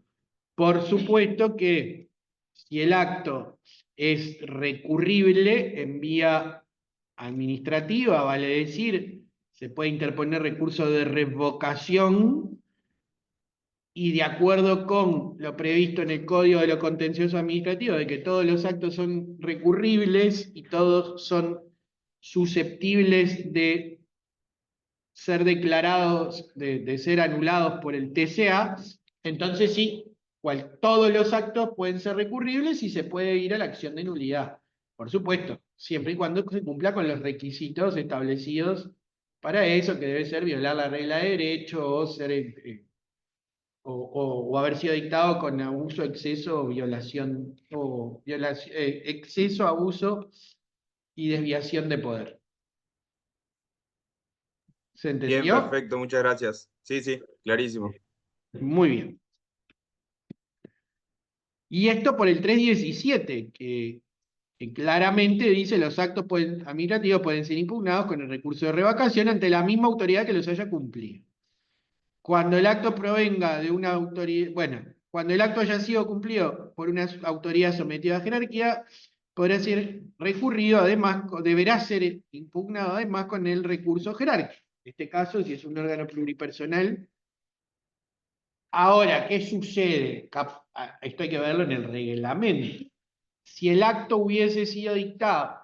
Por supuesto que si el acto es recurrible en vía administrativa, vale decir, se puede interponer recurso de revocación y de acuerdo con lo previsto en el Código de lo Contencioso Administrativo, de que todos los actos son recurribles y todos son susceptibles de ser declarados, de ser anulados por el TCA, entonces sí, todos los actos pueden ser recurribles y se puede ir a la acción de nulidad. Por supuesto, siempre y cuando se cumpla con los requisitos establecidos para eso, que debe ser violar la regla de derecho o ser o haber sido dictado con abuso, exceso o violación, exceso, abuso y desviación de poder. ¿Se bien, entendió? perfecto, muchas gracias. Sí, sí, clarísimo. Muy bien. Y esto por el 317, que claramente dice los actos administrativos pueden ser impugnados con el recurso de revocación ante la misma autoridad que los haya cumplido. Cuando el acto provenga de una autoridad, bueno, cuando el acto haya sido cumplido por una autoridad sometida a jerarquía, podrá ser recurrido, además, deberá ser impugnado además con el recurso jerárquico. En este caso, si es un órgano pluripersonal. Ahora, ¿qué sucede? Esto hay que verlo en el reglamento. Si el acto hubiese sido dictado,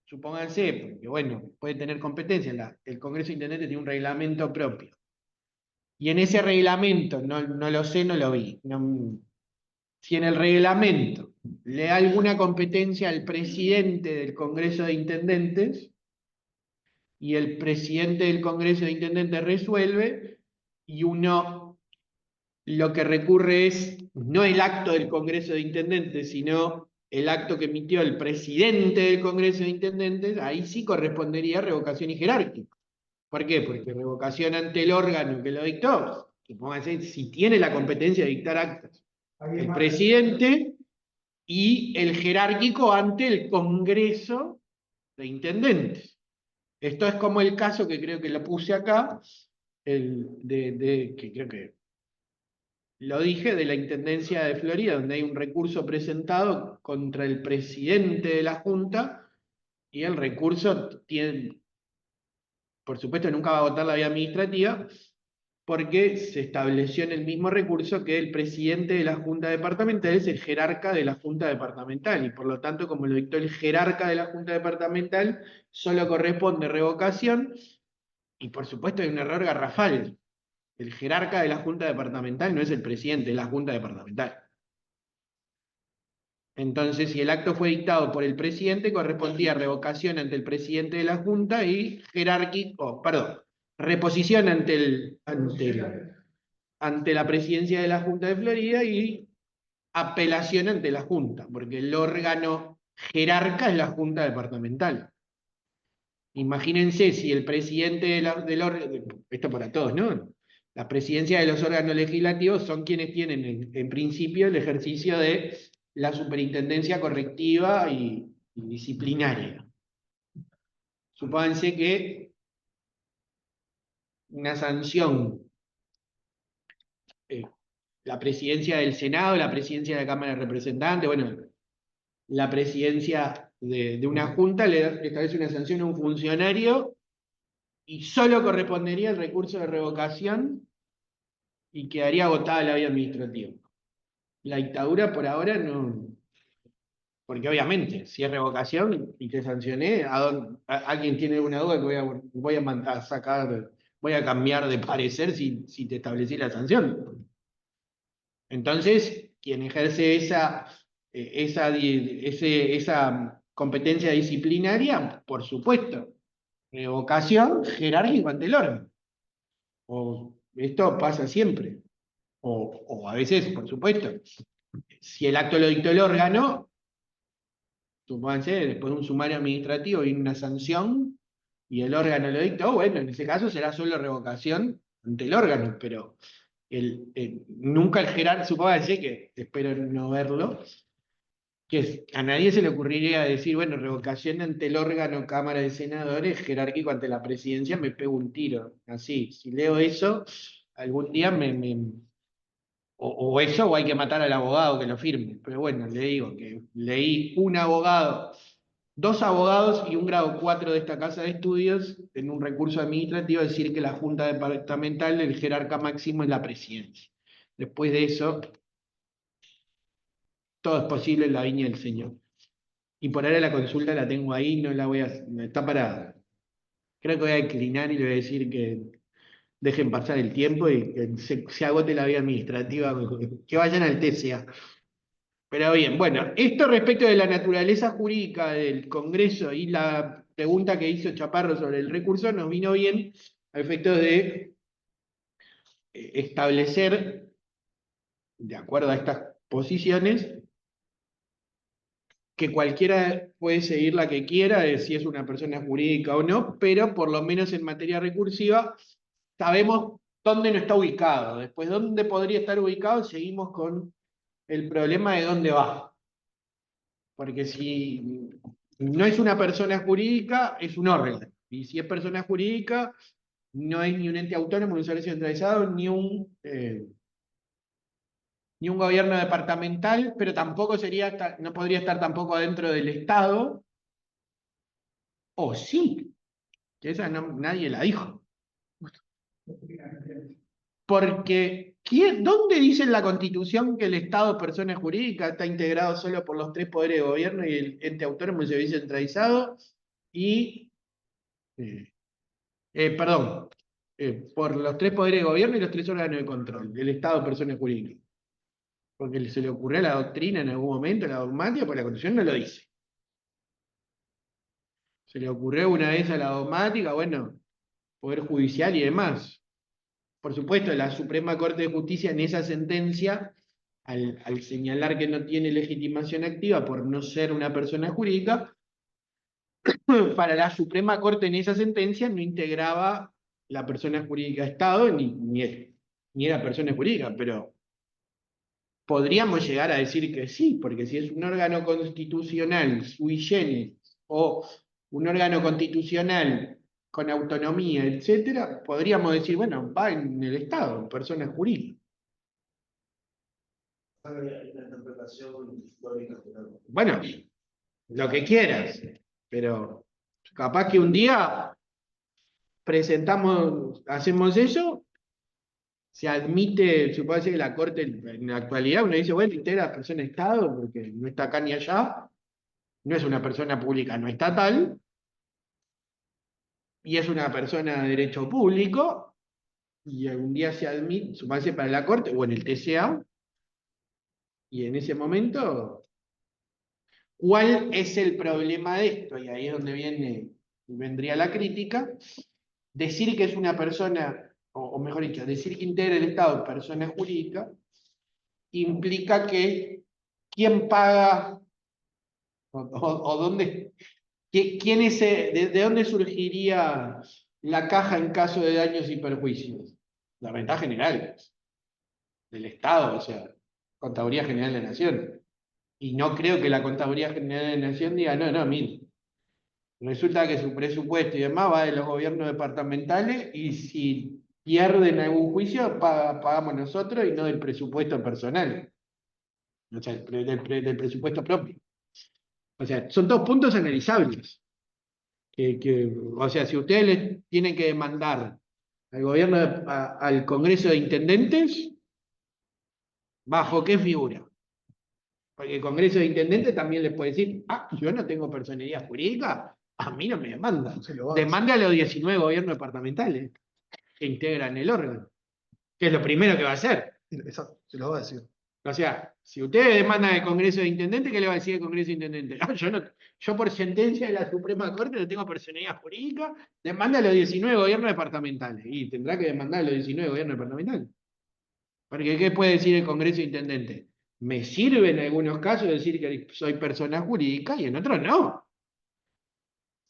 supónganse, porque bueno, puede tener competencia, el Congreso de Intendentes tiene un reglamento propio. Y en ese reglamento, no lo sé, no lo vi. Si en el reglamento le da alguna competencia al presidente del Congreso de Intendentes, y el presidente del Congreso de Intendentes resuelve, y uno lo que recurre es no el acto del Congreso de Intendentes, sino el acto que emitió el presidente del Congreso de Intendentes, ahí sí correspondería revocación y jerárquico. ¿Por qué? Porque revocación ante el órgano que lo dictó, supóngase, si tiene la competencia de dictar actos, el presidente, y el jerárquico ante el Congreso de Intendentes. Esto es como el caso que creo que lo puse acá, que creo que lo dije, de la Intendencia de Florida, donde hay un recurso presentado contra el presidente de la Junta, y el recurso tiene, por supuesto, nunca va a votar la vía administrativa, porque se estableció en el mismo recurso que el presidente de la Junta Departamental es el jerarca de la Junta Departamental, y por lo tanto, como lo dictó el jerarca de la Junta Departamental, solo corresponde revocación, y por supuesto hay un error garrafal. El jerarca de la Junta Departamental no es el presidente de la Junta Departamental. Entonces, si el acto fue dictado por el presidente, correspondía revocación ante el presidente de la Junta y reposición ante la presidencia de la Junta de Florida y apelación ante la Junta, porque el órgano jerarca es la Junta Departamental. Imagínense si el presidente del órgano, esto para todos, ¿no? La presidencia de los órganos legislativos son quienes tienen en principio el ejercicio de la superintendencia correctiva y disciplinaria. Supónganse que una sanción, la presidencia del Senado, la presidencia de la Cámara de Representantes, bueno, la presidencia de una junta le establece una sanción a un funcionario y solo correspondería el recurso de revocación y quedaría agotada la vía administrativa. La dictadura por ahora no, porque obviamente, si es revocación y te sancioné, ¿alguien tiene alguna duda que voy a cambiar de parecer si te establecí la sanción? Entonces, quien ejerce esa competencia disciplinaria, por supuesto, revocación jerárquico ante el órgano. Esto pasa siempre. O a veces, por supuesto, si el acto lo dictó el órgano, supónganse, después de un sumario administrativo y una sanción, y el órgano lo dictó, bueno, en ese caso será solo revocación ante el órgano, pero nunca el jerárquico, supónganse que, espero no verlo, que a nadie se le ocurriría decir, bueno, revocación ante el órgano Cámara de Senadores, jerárquico ante la presidencia, me pego un tiro. Así, si leo eso, algún día o eso, o hay que matar al abogado que lo firme. Pero bueno, le digo que leí dos abogados y un grado 4 de esta casa de estudios en un recurso administrativo decir que la Junta Departamental, el jerarca máximo es la presidencia. Después de eso, todo es posible en la viña del Señor. Y por ahora la consulta la tengo ahí, no la voy a... está parada. Creo que voy a declinar y le voy a decir que dejen pasar el tiempo y que se agote la vía administrativa, que vayan al TCA. Pero bien, bueno, esto respecto de la naturaleza jurídica del Congreso y la pregunta que hizo Chaparro sobre el recurso nos vino bien a efectos de establecer, de acuerdo a estas posiciones, que cualquiera puede seguir la que quiera, de si es una persona jurídica o no, pero por lo menos en materia recursiva sabemos dónde no está ubicado. Después, dónde podría estar ubicado, seguimos con el problema de dónde va. Porque si no es una persona jurídica, es un órgano. Y si es persona jurídica, no es ni un ente autónomo, ni un servicio centralizado, ni un gobierno departamental, pero tampoco no podría estar tampoco dentro del Estado. O sí, que esa nadie la dijo. Porque, ¿dónde dice en la Constitución que el Estado, persona jurídica, está integrado solo por los 3 poderes de gobierno y el ente autónomo, el servicio centralizado? Y, por los 3 poderes de gobierno y los 3 órganos de control, el Estado, persona jurídica. Porque se le ocurrió a la doctrina en algún momento, la dogmática, porque la Constitución no lo dice. Se le ocurrió una vez a la dogmática, bueno, Poder Judicial y demás. Por supuesto, la Suprema Corte de Justicia en esa sentencia, al señalar que no tiene legitimación activa por no ser una persona jurídica, para la Suprema Corte en esa sentencia no integraba la persona jurídica de Estado ni era persona jurídica, pero podríamos llegar a decir que sí, porque si es un órgano constitucional sui generis o un órgano constitucional con autonomía, etcétera, podríamos decir, bueno, va en el Estado, persona jurídica. Bueno, lo que quieras, pero capaz que un día hacemos eso, se admite, supone que la Corte en la actualidad, uno dice, bueno, integra a persona de Estado, porque no está acá ni allá, no es una persona pública no estatal, y es una persona de derecho público, y algún día se admite, supone para la Corte, o en el TCA, y en ese momento, ¿cuál es el problema de esto? Y ahí es donde vendría la crítica. Decir que es una persona, o mejor dicho, decir que integra el Estado persona jurídica, implica que quién paga, o dónde, de dónde surgiría la caja en caso de daños y perjuicios. La renta general del Estado, o sea, Contaduría General de la Nación. Y no creo que la Contaduría General de la Nación diga, no, mire, resulta que su presupuesto y demás va de los gobiernos departamentales y si pierden algún juicio, pagamos nosotros y no del presupuesto personal. O sea, del presupuesto propio. O sea, son 2 puntos analizables. O sea, si ustedes les tienen que demandar al gobierno, al Congreso de Intendentes, ¿bajo qué figura? Porque el Congreso de Intendentes también les puede decir, yo no tengo personería jurídica, a mí no me demandan. Se lo va a decir. Demande a los 19 gobiernos departamentales que integran el órgano, que es lo primero que va a hacer. Exacto, se lo va a decir. O sea, si ustedes demandan al Congreso de Intendentes, ¿qué le va a decir el Congreso de Intendentes? Yo por sentencia de la Suprema Corte no tengo personalidad jurídica, demanda a los 19 gobiernos departamentales. Y tendrá que demandar a los 19 gobiernos departamentales. Porque ¿qué puede decir el Congreso de Intendentes? Me sirve en algunos casos decir que soy persona jurídica y en otros no.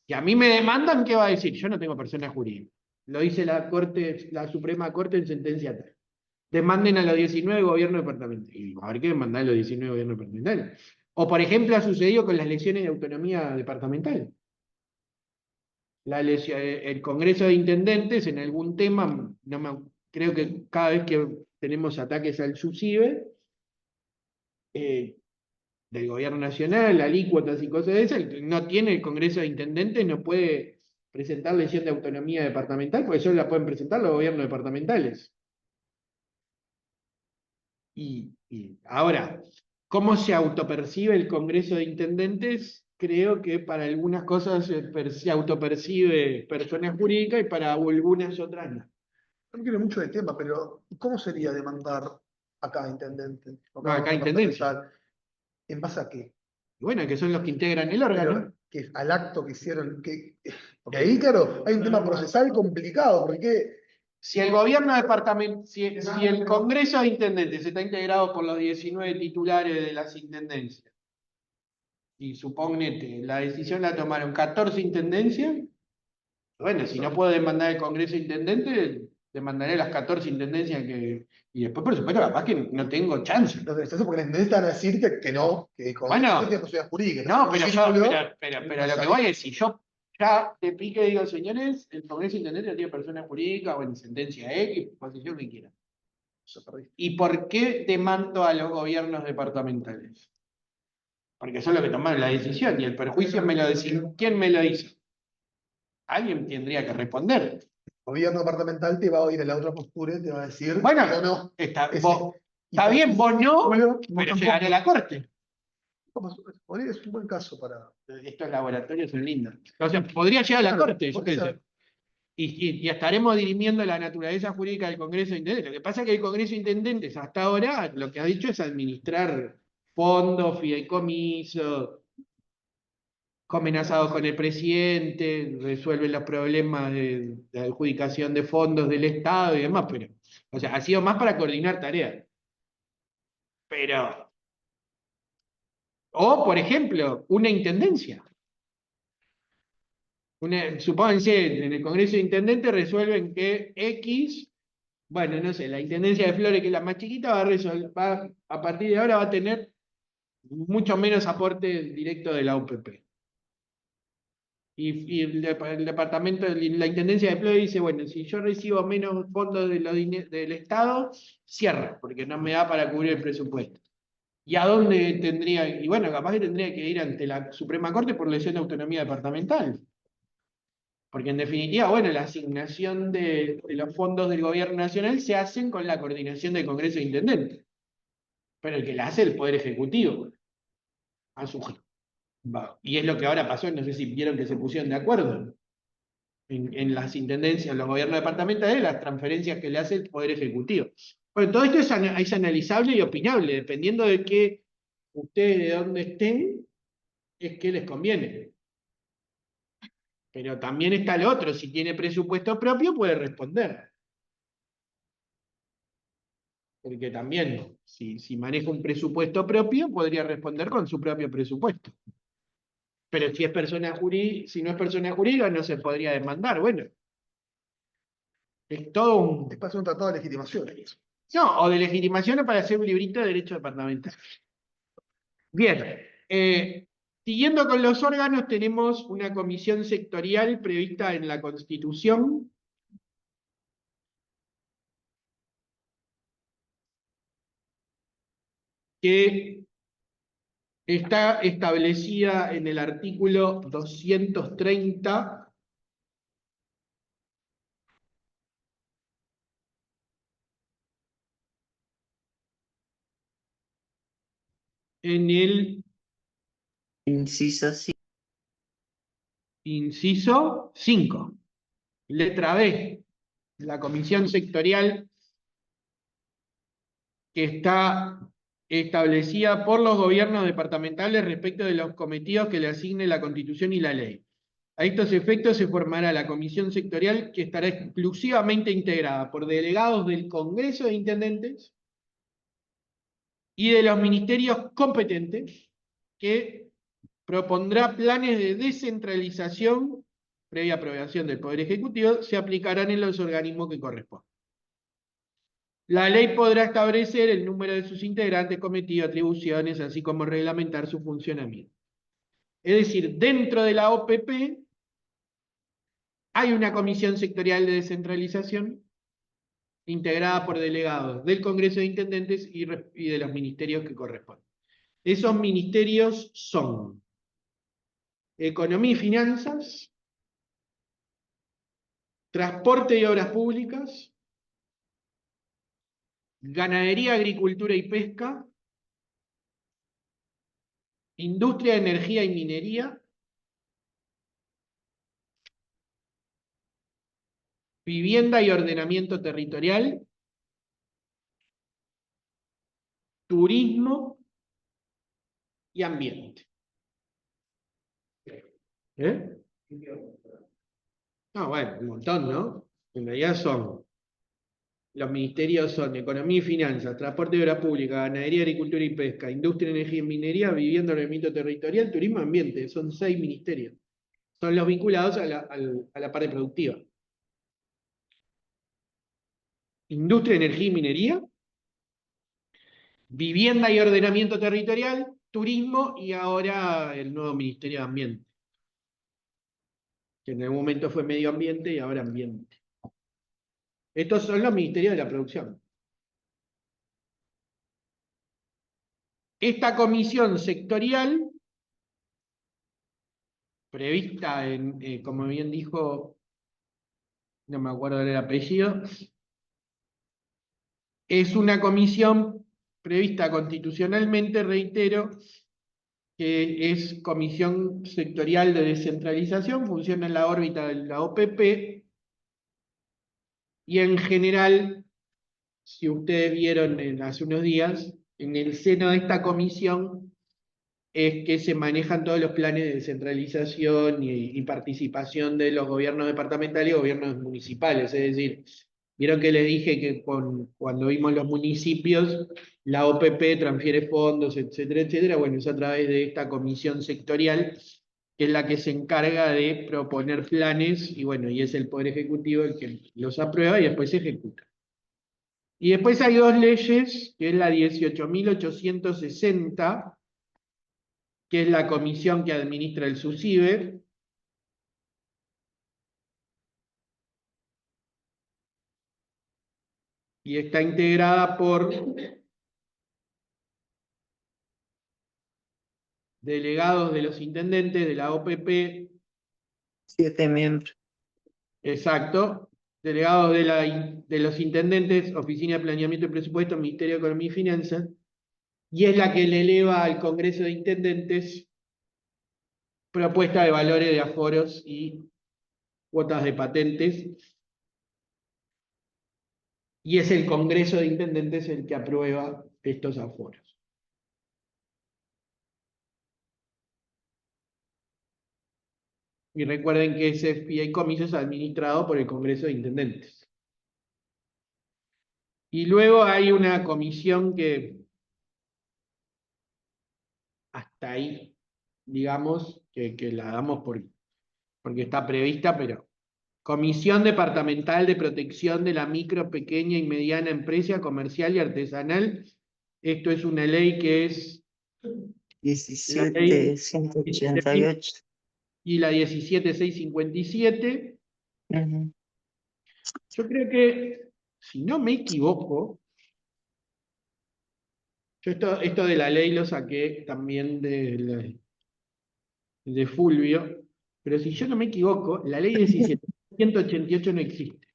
Y a mí me demandan, ¿qué va a decir? Yo no tengo persona jurídica. Lo dice la Suprema Corte en sentencia 3. Demanden a los 19 gobiernos departamentales. Y va a haber que demandar a los 19 gobiernos departamentales. O, por ejemplo, ha sucedido con las elecciones de autonomía departamental. El Congreso de Intendentes, en algún tema, creo que cada vez que tenemos ataques al SUSIBE, del gobierno nacional, alícuotas y cosas de esas, no tiene el Congreso de Intendentes, no puede presentar lesión de autonomía departamental, porque solo la pueden presentar los gobiernos departamentales. Y ahora, ¿cómo se autopercibe el Congreso de Intendentes? Creo que para algunas cosas se autopercibe persona jurídica y para algunas otras no. No quiero mucho de tema, pero ¿cómo sería demandar a cada intendente? O No, a cada departamental? intendencia. ¿En base a qué? Bueno, que son los que integran el órgano. Pero, que al acto que hicieron. Porque ahí, claro, hay un tema procesal complicado, porque Si el gobierno departamental, si el Congreso de Intendentes está integrado por los 19 titulares de las intendencias, y suponete, la decisión la tomaron 14 intendencias, bueno, si no puedo demandar el Congreso de Intendentes, demandaré las 14 intendencias y después, por supuesto, capaz que no tengo chance. porque les van a decir que no, que con Bueno, tiene posibilidad jurídica. No, pero círculo, lo que voy es, si yo ya te pique y digo, señores, el Congreso de Intendentes no tiene persona jurídica, o en sentencia X, posición que quiera. ¿Y por qué demando a los gobiernos departamentales? Porque son los que tomaron la decisión y el perjuicio me lo decía. ¿Quién me lo hizo? Alguien tendría que responder. El gobierno departamental te va a oír en la otra postura y te va a decir, Bueno, yo no. está Y bien, vos no, bueno, pero vos llegaré a la corte. Es un buen caso para. Estos laboratorios son lindos. O sea, podría llegar a la Claro, corte, yo puede qué sé. ser. Y estaremos dirimiendo la naturaleza jurídica del Congreso de Intendentes. Lo que pasa es que el Congreso de Intendentes hasta ahora lo que ha dicho es administrar fondos, fideicomisos, comen asados con el presidente, resuelven los problemas de adjudicación de fondos del Estado y demás, pero, o sea, ha sido más para coordinar tareas. Pero, o por ejemplo, una intendencia. Supónganse, en el Congreso de Intendentes resuelven que X, bueno, no sé, la Intendencia de Flores, que es la más chiquita, a partir de ahora va a tener mucho menos aporte directo de la UPP. Y el departamento, la Intendencia de Flores dice, bueno, si yo recibo menos fondos del Estado, cierra, porque no me da para cubrir el presupuesto. ¿Y a dónde tendría? Y bueno, capaz que tendría que ir ante la Suprema Corte por lesión de autonomía departamental. Porque en definitiva, bueno, la asignación de los fondos del gobierno nacional se hacen con la coordinación del Congreso de Intendentes. Pero el que la hace es el Poder Ejecutivo. Y es lo que ahora pasó, no sé si vieron que se pusieron de acuerdo. En las intendencias, en los gobiernos departamentales, las transferencias que le hace el Poder Ejecutivo. Bueno, todo esto es analizable y opinable, dependiendo de que ustedes de dónde estén, es que les conviene. Pero también está el otro, si tiene presupuesto propio puede responder. Porque también, si maneja un presupuesto propio, podría responder con su propio presupuesto. Pero si no es persona jurídica, no se podría demandar. Bueno, es todo un... Es para hacer un tratado de legitimación. No, o de legitimación o para hacer un librito de derecho departamental. Bien, siguiendo con los órganos, tenemos una comisión sectorial prevista en la Constitución, que está establecida en el artículo 230 en el Inciso sí. inciso 5. Letra B. La comisión sectorial que está establecida por los gobiernos departamentales respecto de los cometidos que le asigne la Constitución y la ley. A estos efectos se formará la comisión sectorial que estará exclusivamente integrada por delegados del Congreso de Intendentes y de los ministerios competentes, que propondrá planes de descentralización previa aprobación del Poder Ejecutivo, se aplicarán en los organismos que correspondan. La ley podrá establecer el número de sus integrantes, cometidos, atribuciones, así como reglamentar su funcionamiento. Es decir, dentro de la OPP hay una comisión sectorial de descentralización integrada por delegados del Congreso de Intendentes y de los ministerios que corresponden. Esos ministerios son Economía y Finanzas, Transporte y Obras Públicas, Ganadería, Agricultura y Pesca, Industria, Energía y Minería, Vivienda y Ordenamiento Territorial, Turismo y Ambiente. ¿Eh? No, bueno, un montón, ¿no? En realidad los ministerios son Economía y Finanzas, Transporte y Obras Públicas, Ganadería, Agricultura y Pesca, Industria, Energía y Minería, Vivienda, Ordenamiento Territorial, Turismo y Ambiente. Son 6 ministerios. Son los vinculados a la parte productiva. Industria, Energía y Minería, Vivienda y Ordenamiento Territorial, Turismo y ahora el nuevo Ministerio de Ambiente, que en algún momento fue Medio Ambiente y ahora Ambiente. Estos son los ministerios de la producción. Esta comisión sectorial, prevista en, como bien dijo, no me acuerdo del apellido, es una comisión prevista constitucionalmente, reitero, que es comisión sectorial de descentralización, funciona en la órbita de la OPP, y en general, si ustedes vieron hace unos días, en el seno de esta comisión es que se manejan todos los planes de descentralización y participación de los gobiernos departamentales y gobiernos municipales. Es decir, vieron que les dije que cuando vimos los municipios, la OPP transfiere fondos, etcétera, etcétera. Bueno, es a través de esta comisión sectorial, que es la que se encarga de proponer planes, y bueno, y es el Poder Ejecutivo el que los aprueba y después se ejecuta. Y después hay 2 leyes, que es la 18.860, que es la comisión que administra el SUSIBE, y está integrada por delegados de los intendentes de la OPP, 7 miembros. exacto, delegados de los intendentes, Oficina de Planeamiento y Presupuesto, Ministerio de Economía y Finanzas, y es la que le eleva al Congreso de Intendentes propuesta de valores de aforos y cuotas de patentes, y es el Congreso de Intendentes el que aprueba estos aforos. Y recuerden que ese fideicomiso es administrado por el Congreso de Intendentes. Y luego hay una comisión que hasta ahí, digamos, que la damos porque está prevista, pero Comisión Departamental de Protección de la Micro, Pequeña y Mediana Empresa Comercial y Artesanal. Esto es una ley que es 17.188. y la 17.657. Ujú. Yo creo que, si no me equivoco, yo esto de la ley lo saqué también de Fulvio, pero si yo no me equivoco, la ley 17.188 no existe.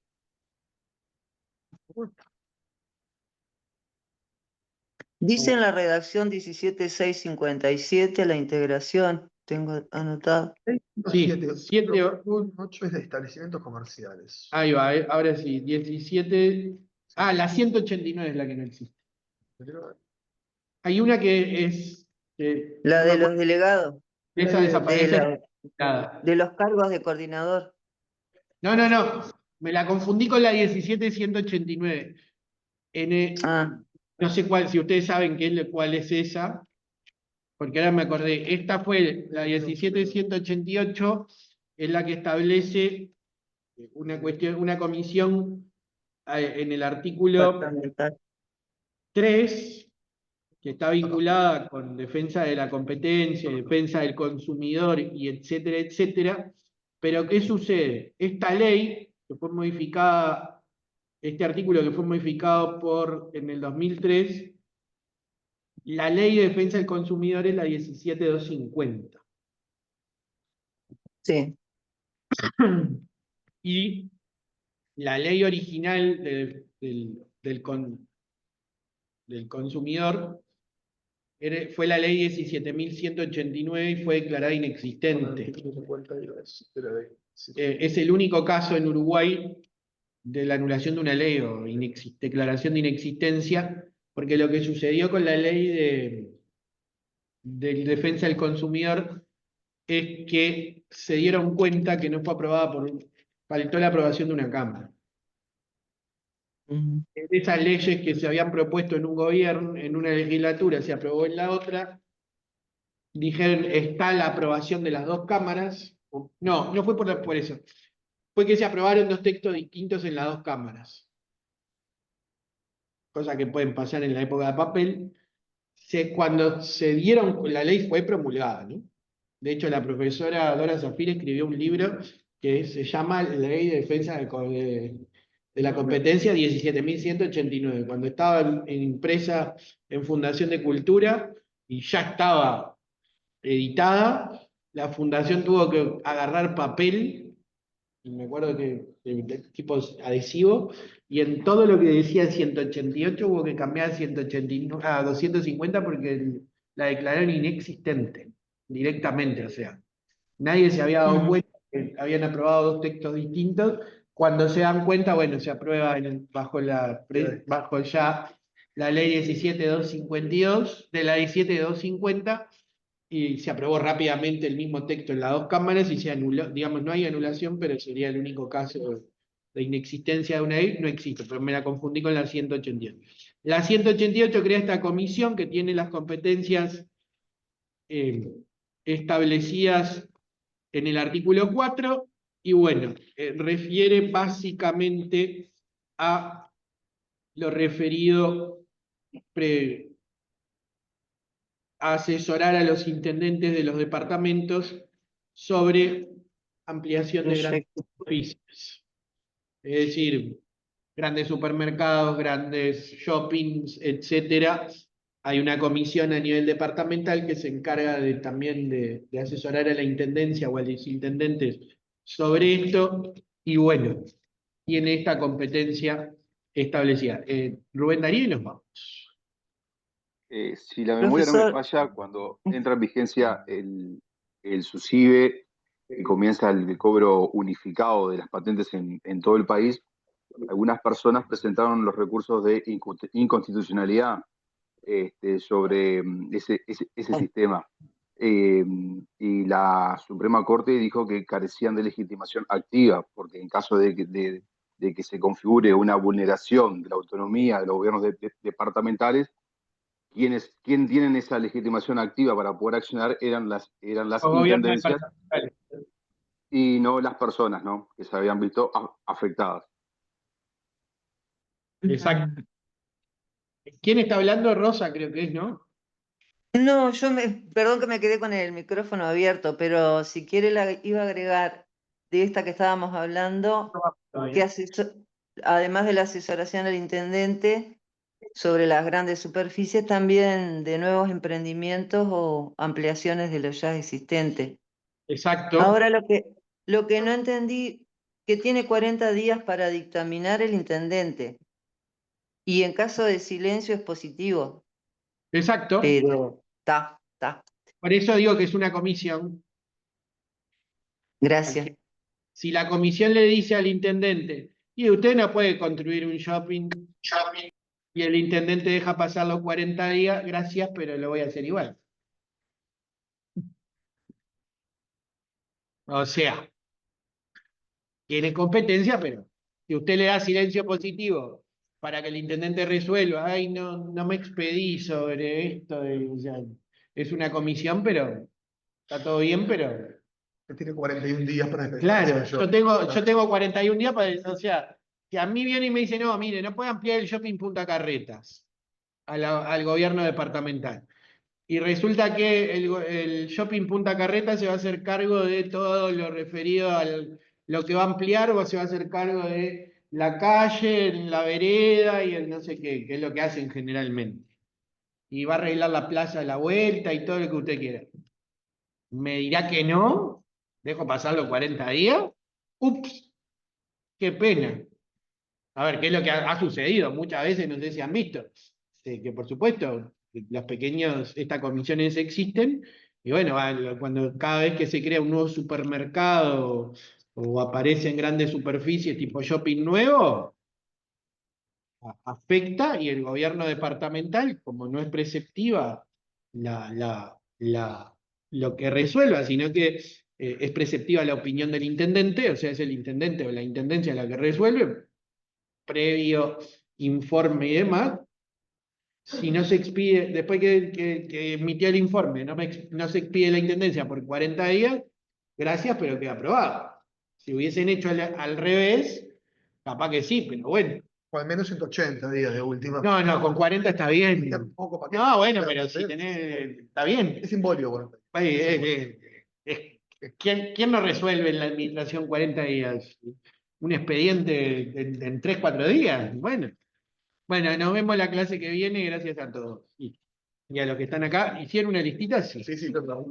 Dice en la redacción 17.657 la integración, tengo anotado. Sí, 8 es de establecimientos comerciales. ahí va, ahora sí, 17. Ah, la 189 es la que no existe. Hay una que es. La no me de acuerdo, los delegados, esa de, desaparece. Nada. de los cargos de coordinador. No, no, no. Me la confundí con la 17.189. Ah, No sé cuál, si ustedes saben cuál es esa, porque ahora me acordé. Esta fue la 17.188, es la que establece una comisión en el artículo departamental. 3, que está vinculada con defensa de la competencia, defensa del consumidor y etcétera, etcétera. Pero ¿qué sucede? Esta ley, que fue modificada, este artículo que fue modificado en el 2003, la ley de defensa del consumidor es la 17.250. Sí, Y la ley original del consumidor fue la ley 17.189 y fue declarada inexistente. Es el único caso en Uruguay de la anulación de una ley o declaración de inexistencia, porque lo que sucedió con la ley de defensa del consumidor es que se dieron cuenta que no fue aprobada faltó la aprobación de una Cámara. ujú, Esas leyes que se habían propuesto en un gobierno, en una legislatura, se aprobó en la otra, dijeron, está la aprobación de las dos cámaras. No, no fue por eso. Fue que se aprobaron dos textos distintos en las dos cámaras. Cosa que pueden pasar en la época de papel. Cuando se dieron, la ley fue promulgada, ¿no? De hecho, la profesora Dora Zafir escribió un libro que se llama Ley de Defensa de la Competencia 17.189, cuando estaba impresa en Fundación de Cultura y ya estaba editada, la fundación tuvo que agarrar papel, y me acuerdo que de tipo adhesivo, y en todo lo que decía 188 hubo que cambiar a 189, a 250 porque la declararon inexistente directamente, o sea, nadie se había dado cuenta que habían aprobado dos textos distintos. Cuando se dan cuenta, bueno, se aprueba bajo ya la ley 17.252, de la 17.250, y se aprobó rápidamente el mismo texto en las dos cámaras y se anuló, digamos, no hay anulación, pero sería el único caso de inexistencia de una ley, no existe, pero me la confundí con la 188. La 188 crea esta comisión que tiene las competencias establecidas en el artículo 4, y bueno, refiere básicamente a lo referido a asesorar a los intendentes de los departamentos sobre ampliación de grandes proyecto. superficies. Es decir, grandes supermercados, grandes shoppings, etcétera. Hay una comisión a nivel departamental que se encarga también de asesorar a la intendencia o a los intendentes sobre esto, y bueno, tiene esta competencia establecida. Rubén Darío, y nos vamos. Si la memoria no me Profesor, falla, cuando entra en vigencia el SUSIBE y comienza el cobro unificado de las patentes en todo el país, algunas personas presentaron los recursos de inconstitucionalidad sobre ese sistema. Y la Suprema Corte dijo que carecían de legitimación activa, porque en caso de que se configure una vulneración de la autonomía de los gobiernos departamentales, quienes tienen esa legitimación activa para poder accionar eran las Los gobiernos intendencias departamentales. y no las personas, ¿no?, que se habían visto afectadas. Exacto. ¿Quién está hablando? Rosa, creo que es, ¿no? no, perdón que me quedé con el micrófono abierto, pero si quiere iba a agregar de esta que estábamos hablando, que además de la asesoración al intendente sobre las grandes superficies, también de nuevos emprendimientos o ampliaciones de los ya existentes. Exacto. Ahora lo que no entendí, que tiene 40 días para dictaminar el intendente, y en caso de silencio es positivo. Exacto. pero está. Por eso digo que es una comisión. Gracias. Si la comisión le dice al intendente, y usted no puede construir un shopping, y el intendente deja pasar los 40 días, gracias, pero lo voy a hacer igual. O sea, tiene competencia, pero si usted le da silencio positivo para que el intendente resuelva, ay, no me expedí sobre esto, o sea, es una comisión, pero está todo bien, pero Que tiene 41 días para claro, despedirse. yo tengo 41 días para, o sea, que a mí viene y me dice, no, mire, no puede ampliar el shopping Punta Carretas al gobierno departamental. Y resulta que el shopping Punta Carretas se va a hacer cargo de todo lo referido a lo que va a ampliar, o se va a hacer cargo de la calle, la vereda y el no sé qué, que es lo que hacen generalmente. Y va a arreglar la plaza de la vuelta y todo lo que usted quiera. ¿Me dirá que no? ¿Dejo pasar los 40 días? Ups, qué pena. A ver, ¿qué es lo que ha sucedido? Muchas veces, no sé si han visto, que por supuesto, los pequeños, estas comisiones existen, y bueno, cuando cada vez que se crea un nuevo supermercado o aparecen grandes superficies tipo shopping nuevo, afecta, y el gobierno departamental, como no es preceptiva lo que resuelva, sino que es preceptiva la opinión del intendente, o sea, es el intendente o la intendencia la que resuelve, previo informe y demás. Si no se expide, después que emitió el informe, no se expide la intendencia por 40 días, gracias, pero queda aprobado. Si hubiesen hecho al revés, capaz que sí, pero bueno. O al menos 180 días de última. No, con 40 está bien. Tampoco, ¿para qué? No, bueno, pero si tenés, está bien. Es simbólico, bueno. ¿Quién no resuelve en la administración 40 días? ¿Un expediente en 3, 4 días? Bueno, nos vemos la clase que viene, gracias a todos. Y a los que están acá, ¿hicieron una listita? Sí. Sí, perdón.